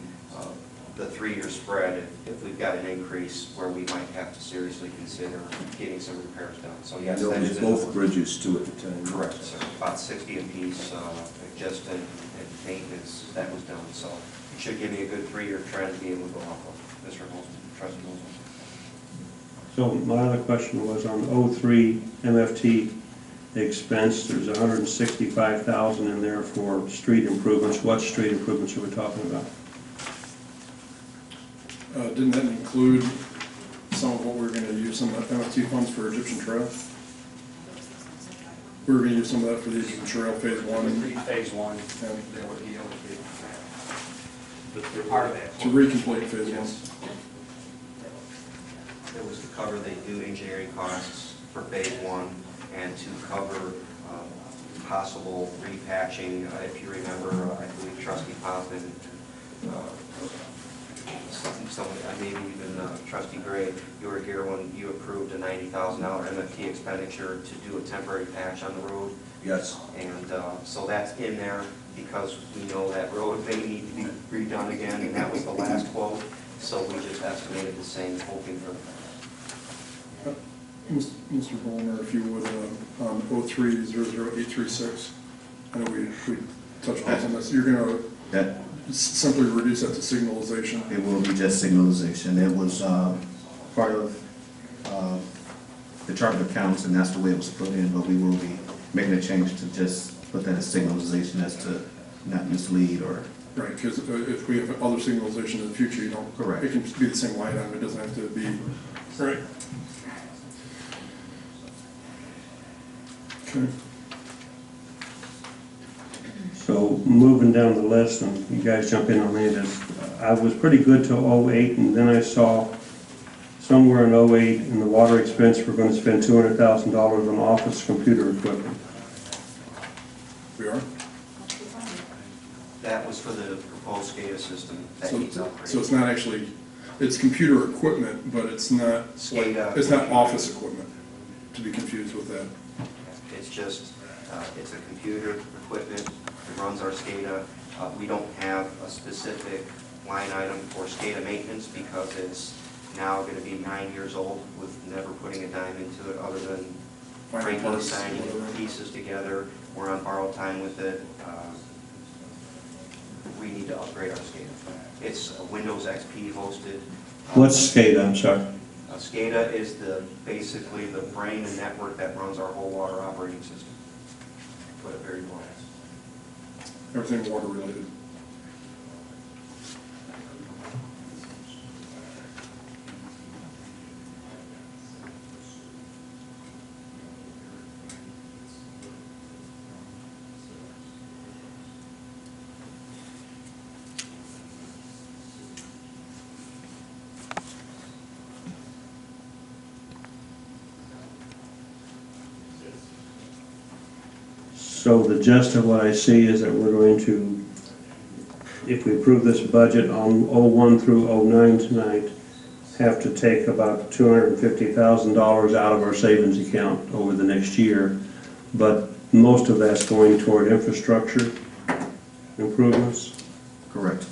the 3-year spread if we've got an increase where we might have to seriously consider getting some repairs done. So yes, There that was is both bridges too at the time. correct. So about 60 apiece, just in maintenance that was done. So it should give me a good 3-year trend to be able to go off of, Mr. Holzman, Trustee Holzman. so my other question was on 03 MFT expense. There's 165,000 in there for street improvements. What street improvements are we talking about? Didn't that include some of what we were going to use, some of the MFT funds for Egyptian Trail? We were going to use some of that for the Egyptian Trail Phase 1. Phase 1, And that would be part of that. to recomplete Phase 1. It was to cover the new engineering costs for Phase 1 and to cover possible repatching. If you remember, I believe Trustee Poppin, maybe even Trustee Gray, you were here when you approved a $90,000 MFT expenditure to do a temporary patch on the road. Yes. And so that's in there because we know that road may need to be redone again, and that was the last quote. So we just estimated the same, hoping for Mr. Ballmer, if you would, on 03-00836, I know we touched base on this, you're going to simply reduce that to signalization. It will be just signalization. It was part of the chart of accounts, and that's the way it was put in, but we will be making a change to just put that as signalization as to not mislead or Right, because if we have other signalization in the future, you don't. Correct. It can be the same line item, it doesn't have to be. Right. Okay. So moving down the list, and you guys jump in on me, this, I was pretty good till '08, and then I saw somewhere in '08, in the water expense, we're gonna spend $200,000 on office computer equipment. We are? That was for the proposed SCADA system that So, needs upgrade. so it's not actually, it's computer equipment, but it's not, SCADA. it's not office equipment, to be confused with that. It's just, it's a computer equipment that runs our SCADA. We don't have a specific line item for SCADA maintenance because it's now going to be 9 years old with never putting a dime into it other than Final breaking, parts, assigning whatever. pieces together. We're on borrowed time with it. We need to upgrade our SCADA. It's a Windows XP hosted. What's SCADA, I'm sorry? SCADA is basically the brain and network that runs our whole water operating system. Put it very blunt. Everything water related. So the gist of what I see is that we're going to, if we approve this budget on '01 through '09 tonight, have to take about $250,000 out of our savings account over the next year. But most of that's going toward infrastructure improvements Correct.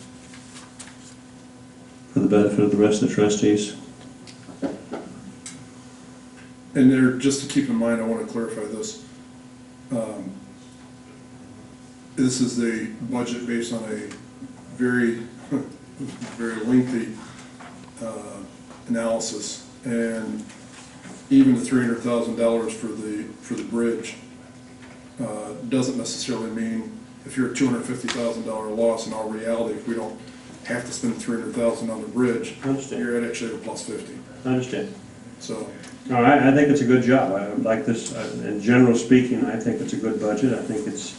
for the benefit of the rest of the trustees. And there, just to keep in mind, I want to clarify this. This is a budget based on a very, very lengthy analysis, and even the $300,000 for the bridge doesn't necessarily mean if you're a $250,000 loss. In all reality, if we don't have to spend $300,000 on the bridge, I understand. you're at actually a plus 50. I understand. So. All right, I think it's a good job. I like this, in general speaking, I think it's a good budget. I think it's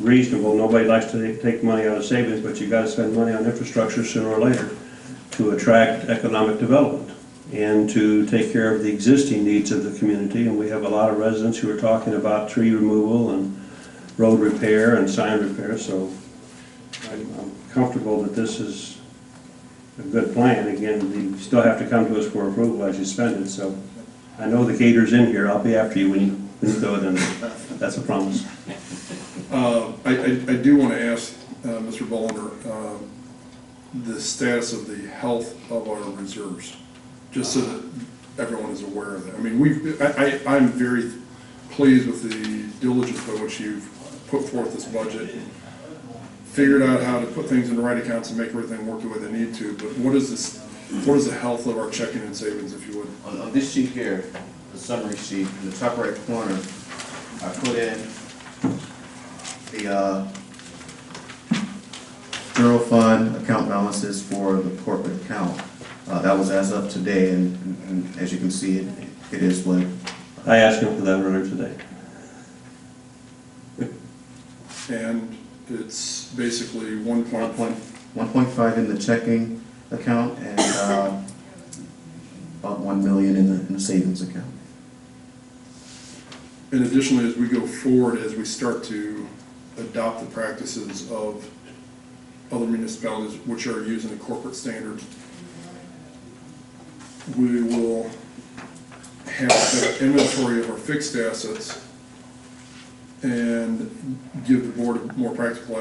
reasonable. Nobody likes to take money out of savings, but you gotta spend money on infrastructure sooner or later to attract economic development and to take care of the existing needs of the community. And we have a lot of residents who are talking about tree removal and road repair and sign repair, so I'm comfortable that this is a good plan. Again, you still have to come to us for approval as you spend it, so I know the cater's in here. I'll be after you when you throw it in there. That's a promise. I do want to ask Mr. Bollender the status of the health of our reserves, just so that everyone is aware of that. I mean, I'm very pleased with the diligence by which you've put forth this budget, figured out how to put things in the right accounts and make everything work the way they need to. But what is the health of our checking and savings, if you would? On this sheet here, the summary sheet, in the top right corner, I put in the general fund account balances for the corporate account. That was as of today, and as you can see, it is what. I asked him for that earlier today. And it's basically 1.5 in the checking account and about 1 million in the savings account. And additionally, as we go forward, as we start to adopt the practices of other municipalities which are using the corporate standards, we will have an inventory of our fixed assets and give the board a more practical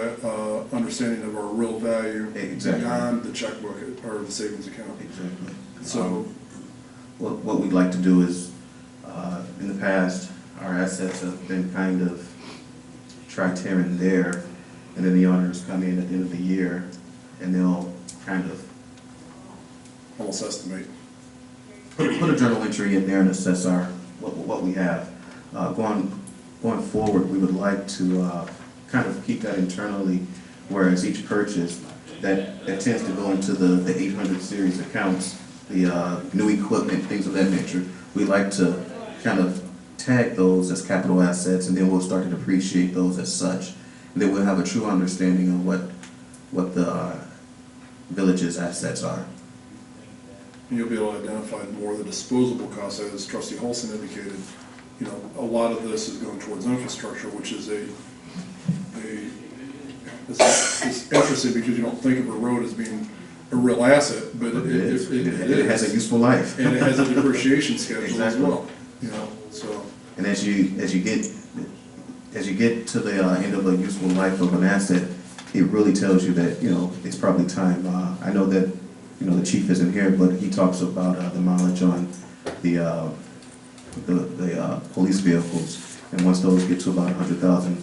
understanding of our real value. Exactly. Beyond the checkbook or the savings account. Exactly. So What we'd like to do is, in the past, our assets have been kind of tracked here and there, and then the auditors come in at the end of the year, and they'll kind of almost estimate. put a journal entry in there and assess what we have. Going forward, we would like to kind of keep that internally whereas each purchase, that tends to go into the 800 series accounts, the new equipment, things of that nature. We like to kind of tag those as capital assets, and then we'll start to depreciate those as such. And then we'll have a true understanding of what the village's assets are. And you'll be able to identify more of the disposable costs, as Trustee Holson indicated. You know, a lot of this is going towards infrastructure, which is it's interesting because you don't think of a road as being a real asset, but it has a useful life. And it has a depreciation schedule as Exactly. well, you know, so. And as you get to the end of a useful life of an asset, it really tells you that, you know, it's probably time. I know that, you know, the chief isn't here, but he talks about the mileage on the police vehicles, and once those get to about 100,000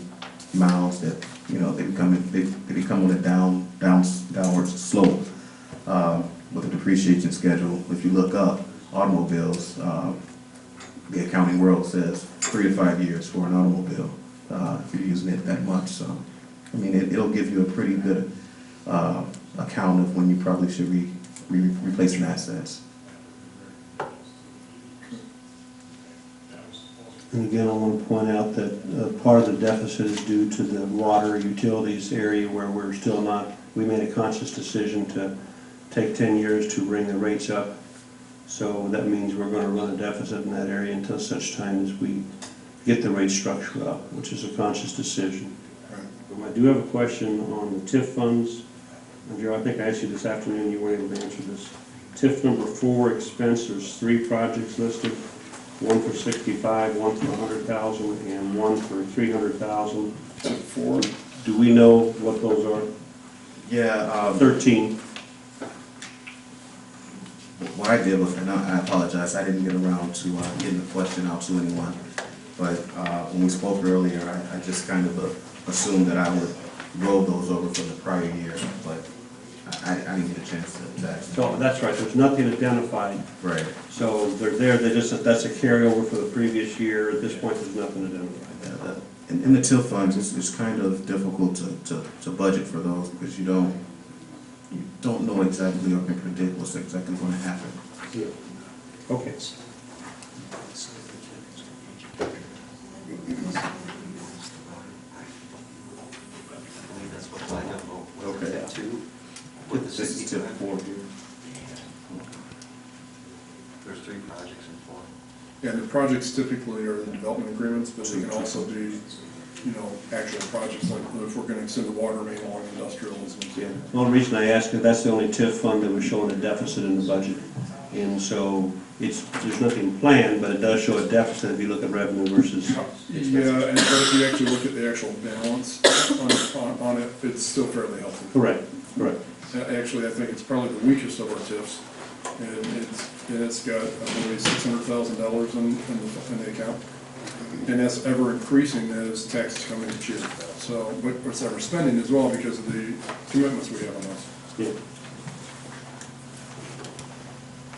miles, that, you know, they become on a downward slope with a depreciation schedule. If you look up automobiles, the accounting world says 3 to 5 years for an automobile if you're using it that much. So, I mean, it'll give you a pretty good account of when you probably should replace some assets. And again, I want to point out that part of the deficit is due to the water utilities area where we're still not, we made a conscious decision to take 10 years to bring the rates up. So that means we're going to run a deficit in that area until such time as we get the rate structure up, which is a conscious decision. I do have a question on the TIF funds. And Joe, I think I asked you this afternoon, you weren't able to answer this. TIF number 4 expense, there's 3 projects listed. One for 65, one for 100,000, and one for 300,000. 4. Do we know what those are? Yeah. 13. What I did was, and I apologize, I didn't get around to getting the question out to anyone. But when we spoke earlier, I just kind of assumed that I would roll those over from the prior year, but I didn't get a chance to actually. So that's right, there's nothing identified. Right. So they're there, that's a carryover for the previous year. At this point, there's nothing identified. Yeah, in the TIF funds, it's kind of difficult to budget for those because you don't know exactly or can predict what's exactly going to happen. Yeah. Okay. Okay. This is TIF 4 here. There's 3 projects in 4. Yeah, the projects typically are the development agreements, but they can also be, you know, actual projects, like if we're going to extend the water main along industrials. Yeah. The only reason I ask is that's the only TIF fund that was showing a deficit in the budget. And so there's nothing planned, but it does show a deficit if you look at revenue versus expenses. Yeah, but if you actually look at the actual balance on it, it's still fairly healthy. Correct, correct. Actually, I think it's probably the weakest of our TIFs, and it's got, I believe, $600,000 in the account, and that's ever increasing as taxes come in each year. So, but it's ever spending as well because of the commitments we have on those.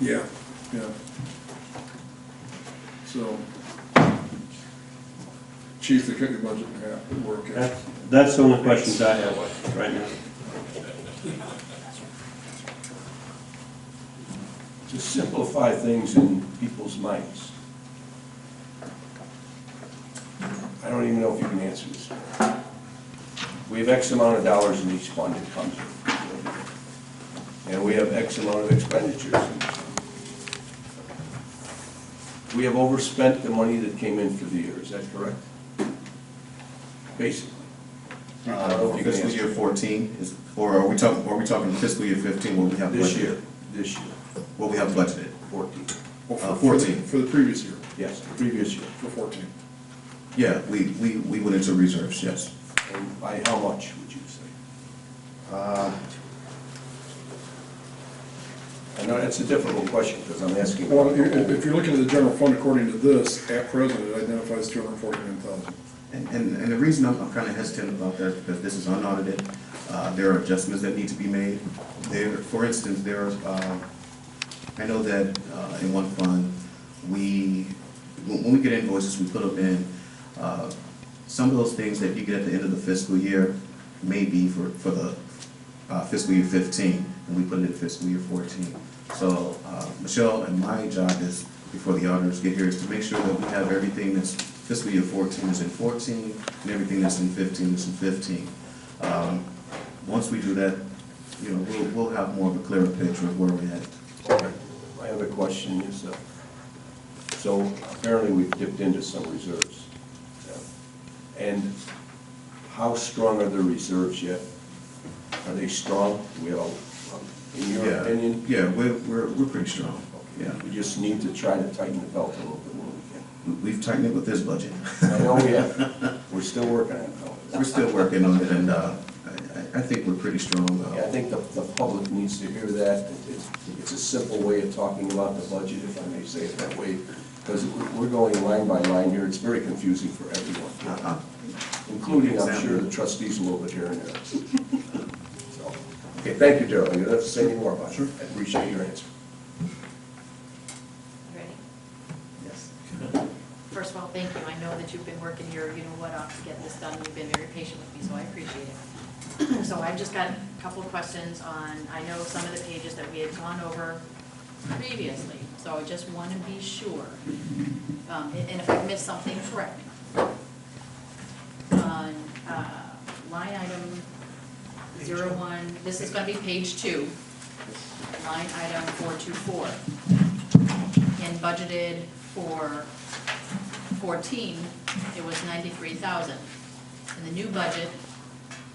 Yeah. Yeah. So, Chief, they cut your budget in half, we're okay. That's the only questions I have right now. To simplify things in people's minds. I don't even know if you can answer this. We have X amount of dollars in each fund that comes in. And we have X amount of expenditures in each fund. We have overspent the money that came in for the year, is that correct? Basically. I don't know if you can Fiscal answer. year 14 is, or are we talking fiscal year 15? What we have This budgeted? year, this year, What we have budgeted? 14. Well, 14. For the previous year, Yes, the previous year. for 14. Yeah, we went into reserves. Yes. And by how much, would you say? I know that's a difficult question, because I'm asking. Well, if you're looking at the general fund according to this, at present, it identifies 249,000. And the reason I'm kind of hesitant about that is because this is unaudited. There are adjustments that need to be made. For instance, I know that in one fund, when we get invoices, we put them in. Some of those things that you get at the end of the fiscal year, may be for the fiscal year 15, and we put it in fiscal year 14. So Michelle and my job is, before the auditors get here, is to make sure that we have everything that's fiscal year 14 is in 14, and everything that's in 15 is in 15. Once we do that, you know, we'll have more of a clearer picture of where we're at. Okay. My other question is, so apparently we've dipped into some reserves. And how strong are the reserves yet? Are they strong? In your opinion? Yeah, we're pretty strong. Yeah, We just need to try to tighten the belt a little bit more. we've tightened it with this budget. I know we have. We're still working on it though. We're still working on it, and I think we're pretty strong. Yeah, I think the public needs to hear that. It's a simple way of talking about the budget, if I may say it that way, because we're going line by line here. It's very confusing for everyone, including, I'm sure, the trustees a little bit here and there. So, okay, thank you, Darrell. You don't have to say any more about it. Sure. I appreciate your answer. Ready? Yes. First of all, thank you. I know that you've been working your, you know what, off to get this done. You've been very patient with me, so I appreciate it. So I've just got a couple of questions on, I know some of the pages that we had gone over previously, so I just want to be sure. And if I've missed something, correct me. On line item 01, this is going to be page 2, line item 424. And budgeted for 14, it was 93,000. In the new budget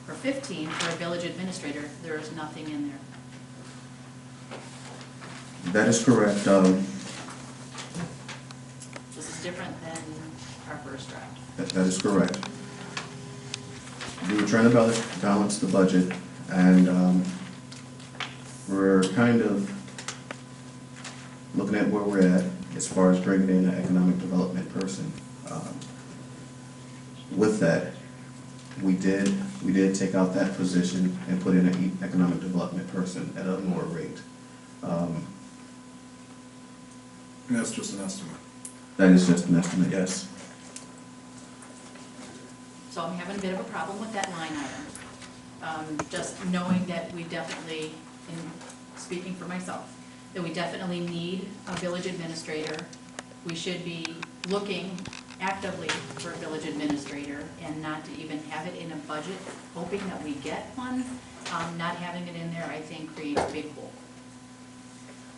for 15, for a village administrator, there is nothing in there. That is correct. This is different than our first draft. That is correct. We were trying to balance the budget, and we're kind of looking at where we're at as far as bringing in an economic development person. With that, we did take out that position and put in an economic development person at a lower rate. And that's just an estimate. That is just an estimate, yes. So I'm having a bit of a problem with that line item. Just knowing that we definitely, and speaking for myself, that we definitely need a village administrator. We should be looking actively for a village administrator and not to even have it in a budget, hoping that we get one. Not having it in there, I think, creates a big hole.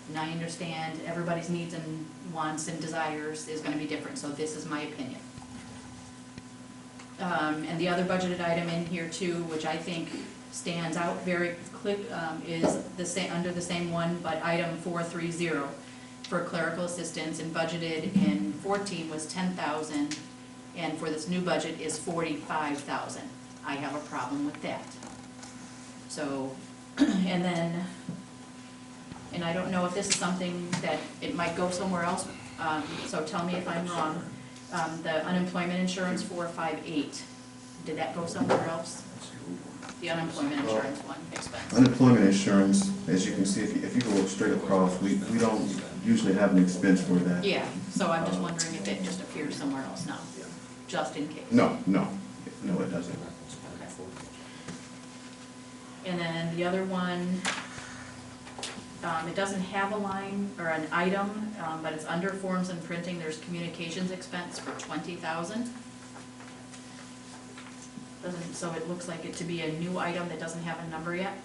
And I understand everybody's needs and wants and desires is going to be different, so this is my opinion. And the other budgeted item in here too, which I think stands out very clear, is the same, under the same one, but item 430 for clerical assistance, and budgeted in 14 was 10,000, and for this new budget is 45,000. I have a problem with that. So, and then, and I don't know if this is something that it might go somewhere else, so tell me if I'm wrong. The unemployment insurance 458, did that go somewhere else? The unemployment insurance one expense. Unemployment insurance, as you can see, if you go straight across, we don't usually have an expense for that. Yeah, so I'm just wondering if it just appears somewhere else now, just in case. No, it doesn't. Okay. And then the other one, it doesn't have a line or an item, but it's under forms and printing. There's communications expense for 20,000. So it looks like it to be a new item that doesn't have a number yet.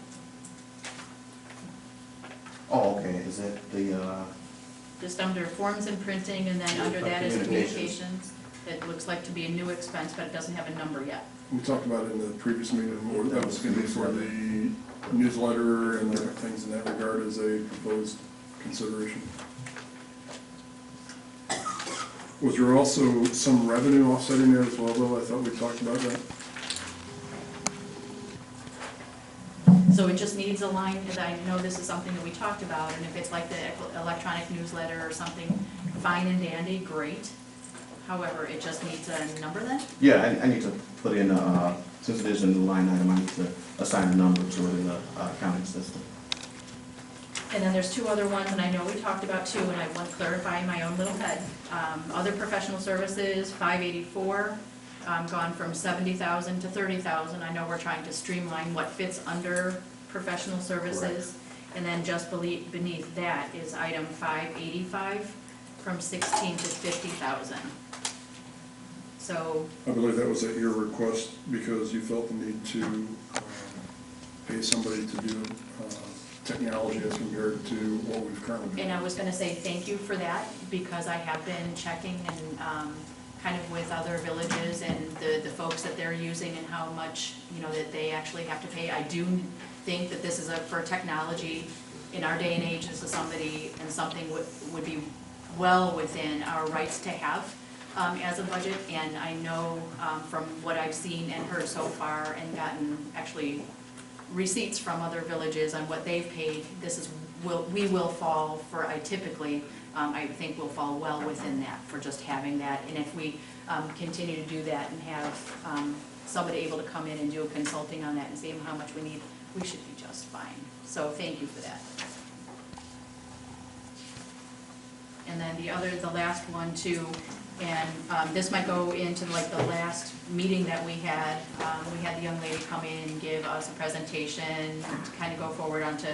Oh, okay, is that the, Just under forms and printing, and then under that is Communications. communications. It looks like to be a new expense, but it doesn't have a number yet. We talked about it in the previous meeting, or that was going to be for the newsletter and different things in that regard as a proposed consideration. Was there also some revenue offsetting there as well, though? I thought we talked about that. So it just needs a line, because I know this is something that we talked about, and if it's like the electronic newsletter or something, fine and dandy, great. However, it just needs a number then? yeah, I need to put in, since it is in the line item, I need to assign a number to it in the accounting system. And then there's two other ones, and I know we talked about two, and I want to clarify in my own little head. Other professional services, 584, gone from 70,000 to 30,000. I know we're trying to streamline what fits under professional services. And then just beneath that is item 585, from 16 to 50,000. So, I believe that was at your request because you felt the need to pay somebody to do technology as compared to what we've currently been. and I was gonna say thank you for that, because I have been checking and, kind of with other villages and the folks that they're using and how much, you know, that they actually have to pay. I do think that this is for technology, in our day and age, this is something would be well within our rights to have, as a budget. And I know, from what I've seen and heard so far and gotten actually receipts from other villages on what they've paid, we will fall for, I think we'll fall well within that for just having that. And if we continue to do that and have somebody able to come in and do a consulting on that and see how much we need, we should be just fine. So thank you for that. And then the last one too, and this might go into like the last meeting that we had. We had the young lady come in and give us a presentation to kind of go forward onto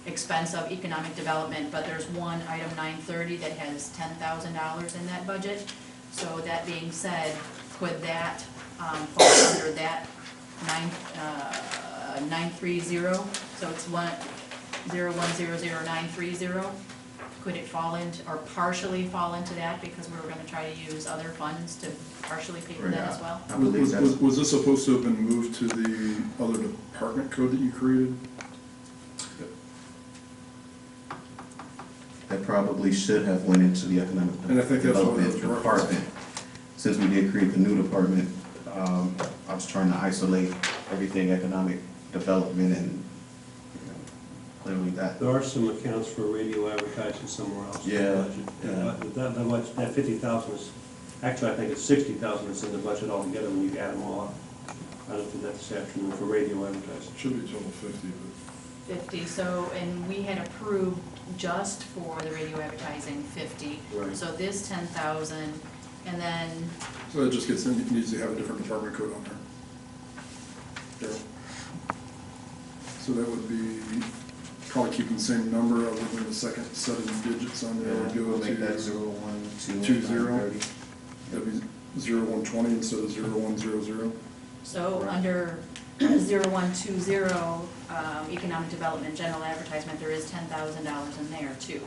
expense of economic development, but there's one item 930 that has $10,000 in that budget. So that being said, could that fall under that 930? So it's 101000930. Could it fall into, or partially fall into that, because we were gonna try to use other funds to partially pay for that as well? I believe that's, Was this supposed to have been moved to the other department code that you created? that probably should have went into the economic And I think that's what it was development department. Since we did create the new department, I was trying to isolate everything economic development and, clearly that. There are some accounts for radio advertising somewhere else in the Yeah, budget. yeah. That 50,000 is, actually, I think it's 60,000 that's in the budget altogether when you add them all up. I looked at that this afternoon for radio advertising. Should be a total 50, but. 50, so, and we had approved just for the radio advertising 50. Right. So this 10,000, and then, So it just needs to have a different department code on there. Yeah. So that would be probably keeping the same number other than the second set of digits on there would go We'll make that to 012. that'd be 0120 instead of 0100. so under 0120, economic development, general advertisement, there is $10,000 in there too.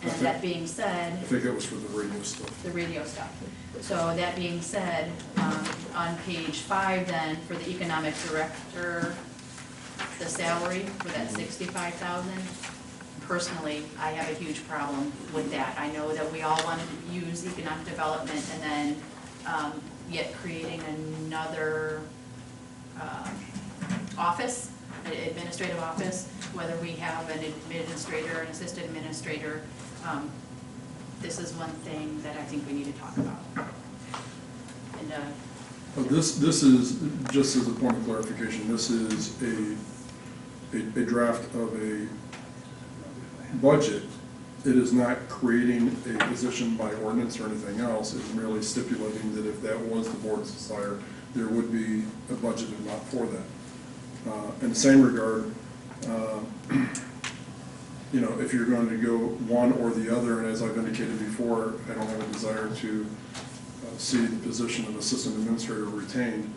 And that being I said, think that was for the radio stuff. the radio stuff. So that being said, on page 5 then, for the economic director, the salary for that 65,000, personally, I have a huge problem with that. I know that we all want to use economic development, and then yet creating another office, an administrative office, whether we have an administrator, an assistant administrator, this is one thing that I think we need to talk about. And, This is, just as a point of clarification, this is a draft of a budget. It is not creating a position by ordinance or anything else. It's merely stipulating that if that was the board's desire, there would be a budget amount for that. In the same regard, you know, if you're going to go one or the other, and as I've indicated before, I don't have a desire to see the position of assistant administrator retained.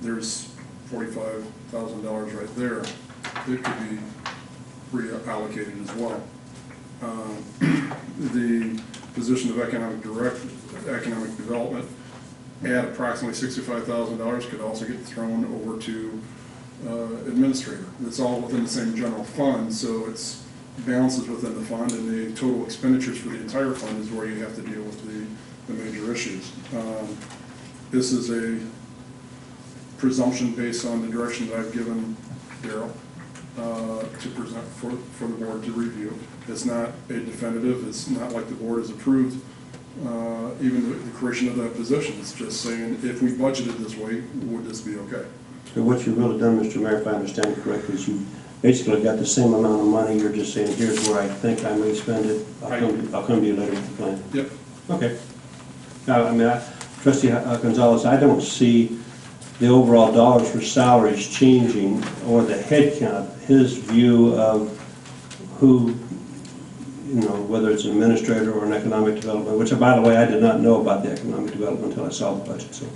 There's $45,000 right there that could be reallocated as well. The position of economic development at approximately $65,000 could also get thrown over to administrator. It's all within the same general fund, so it's balances within the fund, and the total expenditures for the entire fund is where you have to deal with the major issues. This is a presumption based on the direction that I've given Daryl to present for the board to review. It's not a definitive, it's not like the board has approved even the creation of that position. It's just saying, if we budgeted this way, would this be okay? So what you've really done, Mr. Mayor, if I understand correctly, is you basically got the same amount of money, you're just saying, here's where I think I may spend it, I'll come to you later with the plan. Yep. Okay. Trustee Gonzalez, I don't see the overall dollars for salaries changing or the head count, his view of who, whether it's an administrator or an economic development, which, by the way, I did not know about the economic development until I saw the budget, so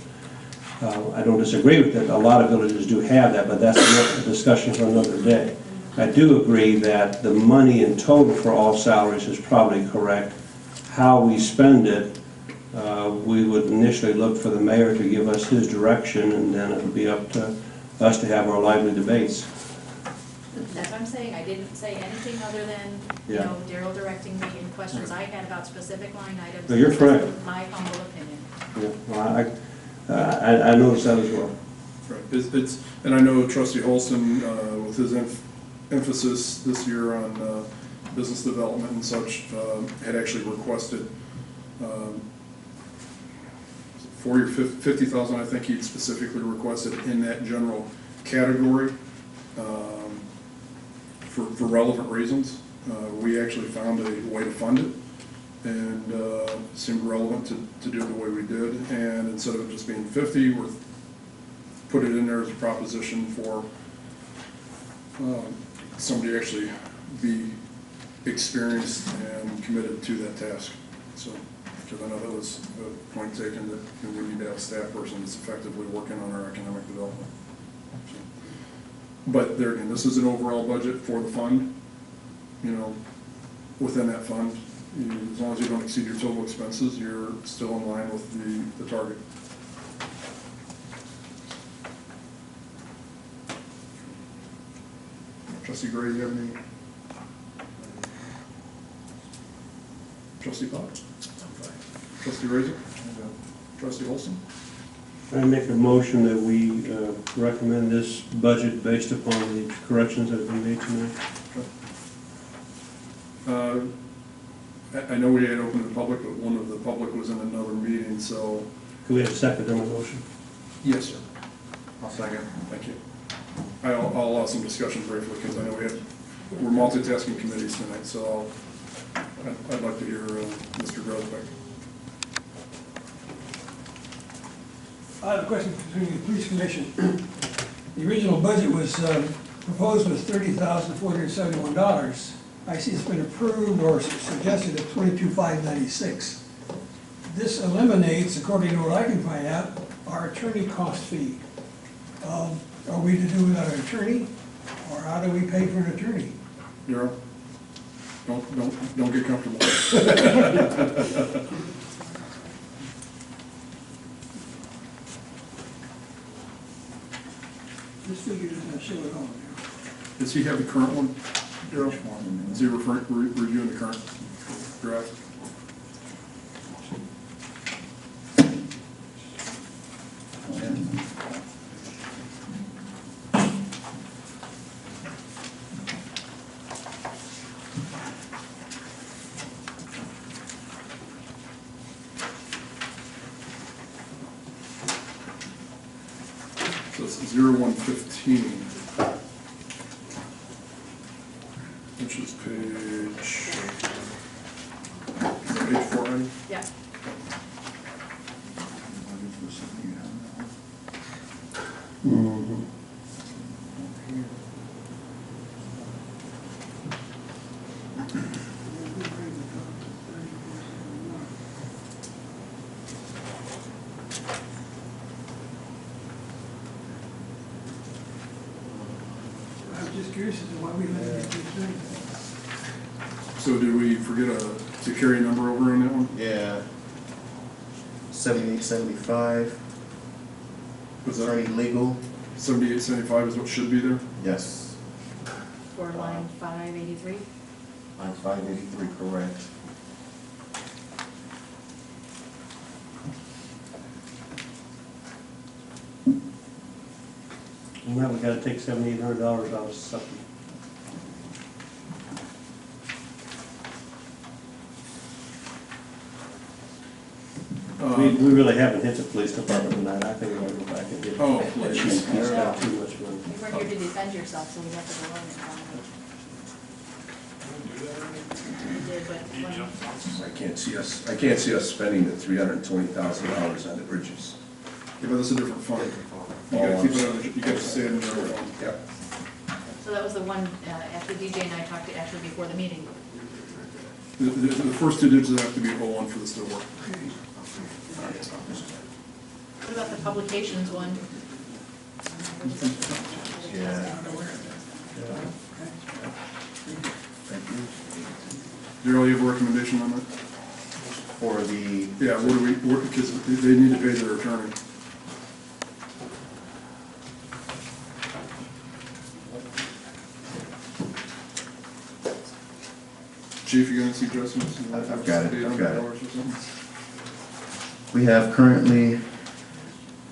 I don't disagree with that. A lot of villages do have that, but that's a discussion for another day. I do agree that the money in total for all salaries is probably correct. How we spend it, we would initially look for the mayor to give us his direction, and then it would be up to us to have our lively debates. That's what I'm saying, I didn't say anything other than, Yeah. Daryl directing me in questions I had about specific line items. No, you're correct. My humble opinion. Yeah, well, I noticed that as well. Right, and I know Trustee Holston, with his emphasis this year on business development and such, had actually requested 40 or 50,000, I think he'd specifically requested in that general category for relevant reasons. We actually found a way to fund it, and seemed relevant to do it the way we did. And instead of it just being 50, we're put it in there as a proposition for somebody to actually be experienced and committed to that task. So, because I know that was a point taken that we need to have a staff person that's effectively working on our economic development. So, but there again, this is an overall budget for the fund. Within that fund, as long as you don't exceed your total expenses, you're still in line with the target. Trustee Gray, you have any? Trustee Pop? Trustee Razor? Trustee Holston? I make a motion that we recommend this budget based upon the corrections that have been made tonight. I know we had opened to the public, but one of the public was in another meeting, so. Can we have a second on the motion? Yes, sir. I'll second. Thank you. I'll allow some discussion briefly, because I know we're multitasking committees tonight, so I'd like to hear Mr. Grosbeck. I have a question concerning the police commission. The original budget was proposed was $30,471. I see it's been approved or suggested at $22,596. This eliminates, according to what I can find out, our attorney cost fee. Are we to do without an attorney, or how do we pay for an attorney? Daryl? Don't get comfortable. This figure doesn't show it on there. Does he have the current one, Daryl? Is he reviewing the current draft? So it's 0115, which is page 4, Annie? Yeah. I'm just curious as to why we let it get these things. So did we forget to carry a number over on that one? Yeah. 7875, Was attorney that legal, 7875 is what should be there? yes. For line 583. Line 583, correct. Now we gotta take $7,800 out of something. We really haven't hit the police department tonight. I think we're gonna go back and get. Oh, please. He's got too much money. You weren't here to defend yourself, so we have to go on and We did, but when- I can't see us spending the $320,000 on the bridges. Yeah, but that's a different fund. You gotta keep it, you gotta stay in the general fund. Yeah. So that was the one, after DJ and I talked to actually before the meeting. The first two digits have to be 01 for this to work. What about the publications one? Yeah. Daryl, you have a recommendation on that? For the, Yeah, because they need to pay their attorney. Chief, you got any suggestions? I've got it, I've got it. $800 or something? we have currently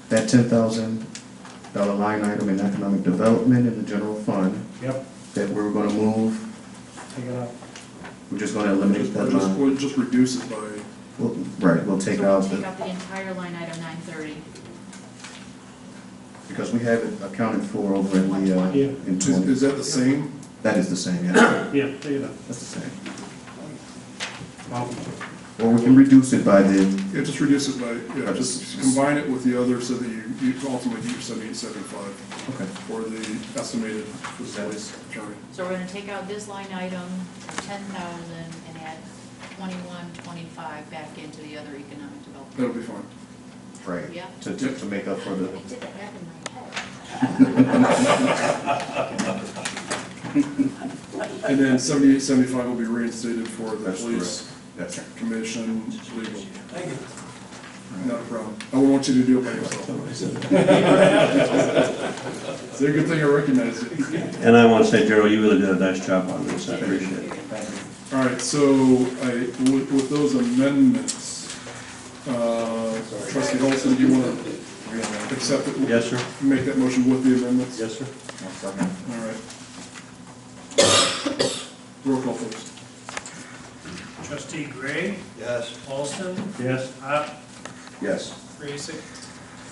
that $10,000 line item in economic development in the general fund Yep. that we're gonna move. Take it out. We're just gonna eliminate that line. We'll just reduce it by, Right, we'll take So we'll out take the, out the entire line item 930. because we have it accounted for over in the, Yeah. in is 20. that the same? That is the same, yeah, Yeah, take it out. that's the same. Well, Or we can reduce it by the, Yeah, just reduce it by, yeah, just combine it with the other so that you ultimately get your 7875 okay, for the estimated facilities attorney. So we're gonna take out this line item, 10,000, and add 2125 back into the other economic development. That'll be fine. right, Yeah. to make up for the, I did that back in my head. And then 7875 will be reinstated for the That's police that's commission, legal. Thank you. Not a problem. I won't want you to do it by yourself. It's a good thing I recognize it. And I want to say, Gerald, you really did a nice job on this, I appreciate it. All right, so with those amendments, trustee Olson, do you want to accept it? Yes, sir. Make that motion with the amendments? Yes, sir. All right. Roll call, please. Trustee Gray, Yes. Alston, Yes. Pop, Yes. Raisik,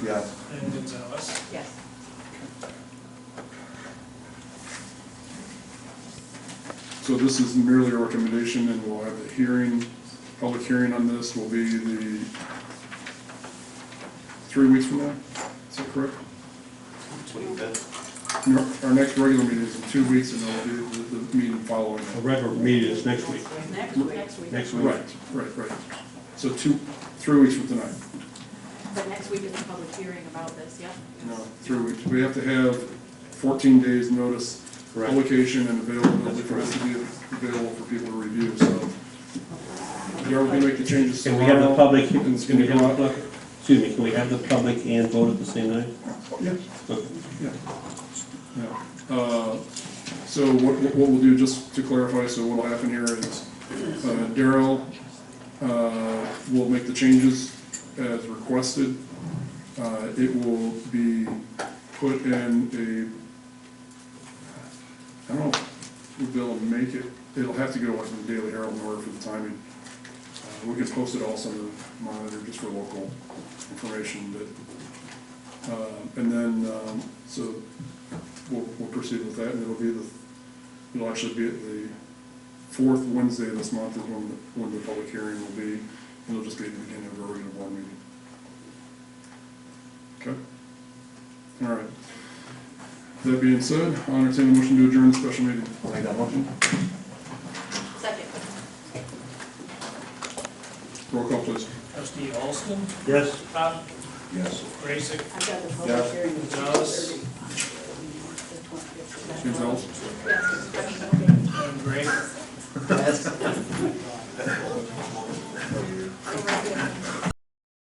yeah. and Gonzalez. Yes. So this is merely a recommendation, and we'll have the hearing, public hearing on this will be the 3 weeks from now? Is that correct? 25th. No, our next regular meeting is in 2 weeks, and then we'll do the meeting following A that. regular meeting is next week. Next week. Next week. Right. So 3 weeks from tonight. But next week is a public hearing about this, yep. No, 3 weeks. We have to have 14 days notice, Right. publication and availability for this to be available for people to review, so. Darrell's gonna make the changes Can we have the tomorrow, public, and it's can we gonna have go the out. public, excuse me, can we have the public and vote at the same night? Yeah, Okay. yeah. So what we'll do, just to clarify, so what'll happen here is, Darrell, will make the changes as requested. It will be put in I don't know if we'll be able to make it, it'll have to go like the Daily Herald in order for the timing. We can post it also on the Monitor just for local information, but, and then, so we'll proceed with that, and it'll actually be at the fourth Wednesday of this month is when the public hearing will be, and it'll just be at the beginning of our regular board meeting. Okay? All right. That being said, I'll entertain a motion to adjourn the special meeting. I'll make that motion. Second. Roll call, please. Trustee Alston, Yes. Pop, Yes. Raisik, I've got the Yeah. public hearing. Gonzalez, Gonzalez? and Gray. Yes.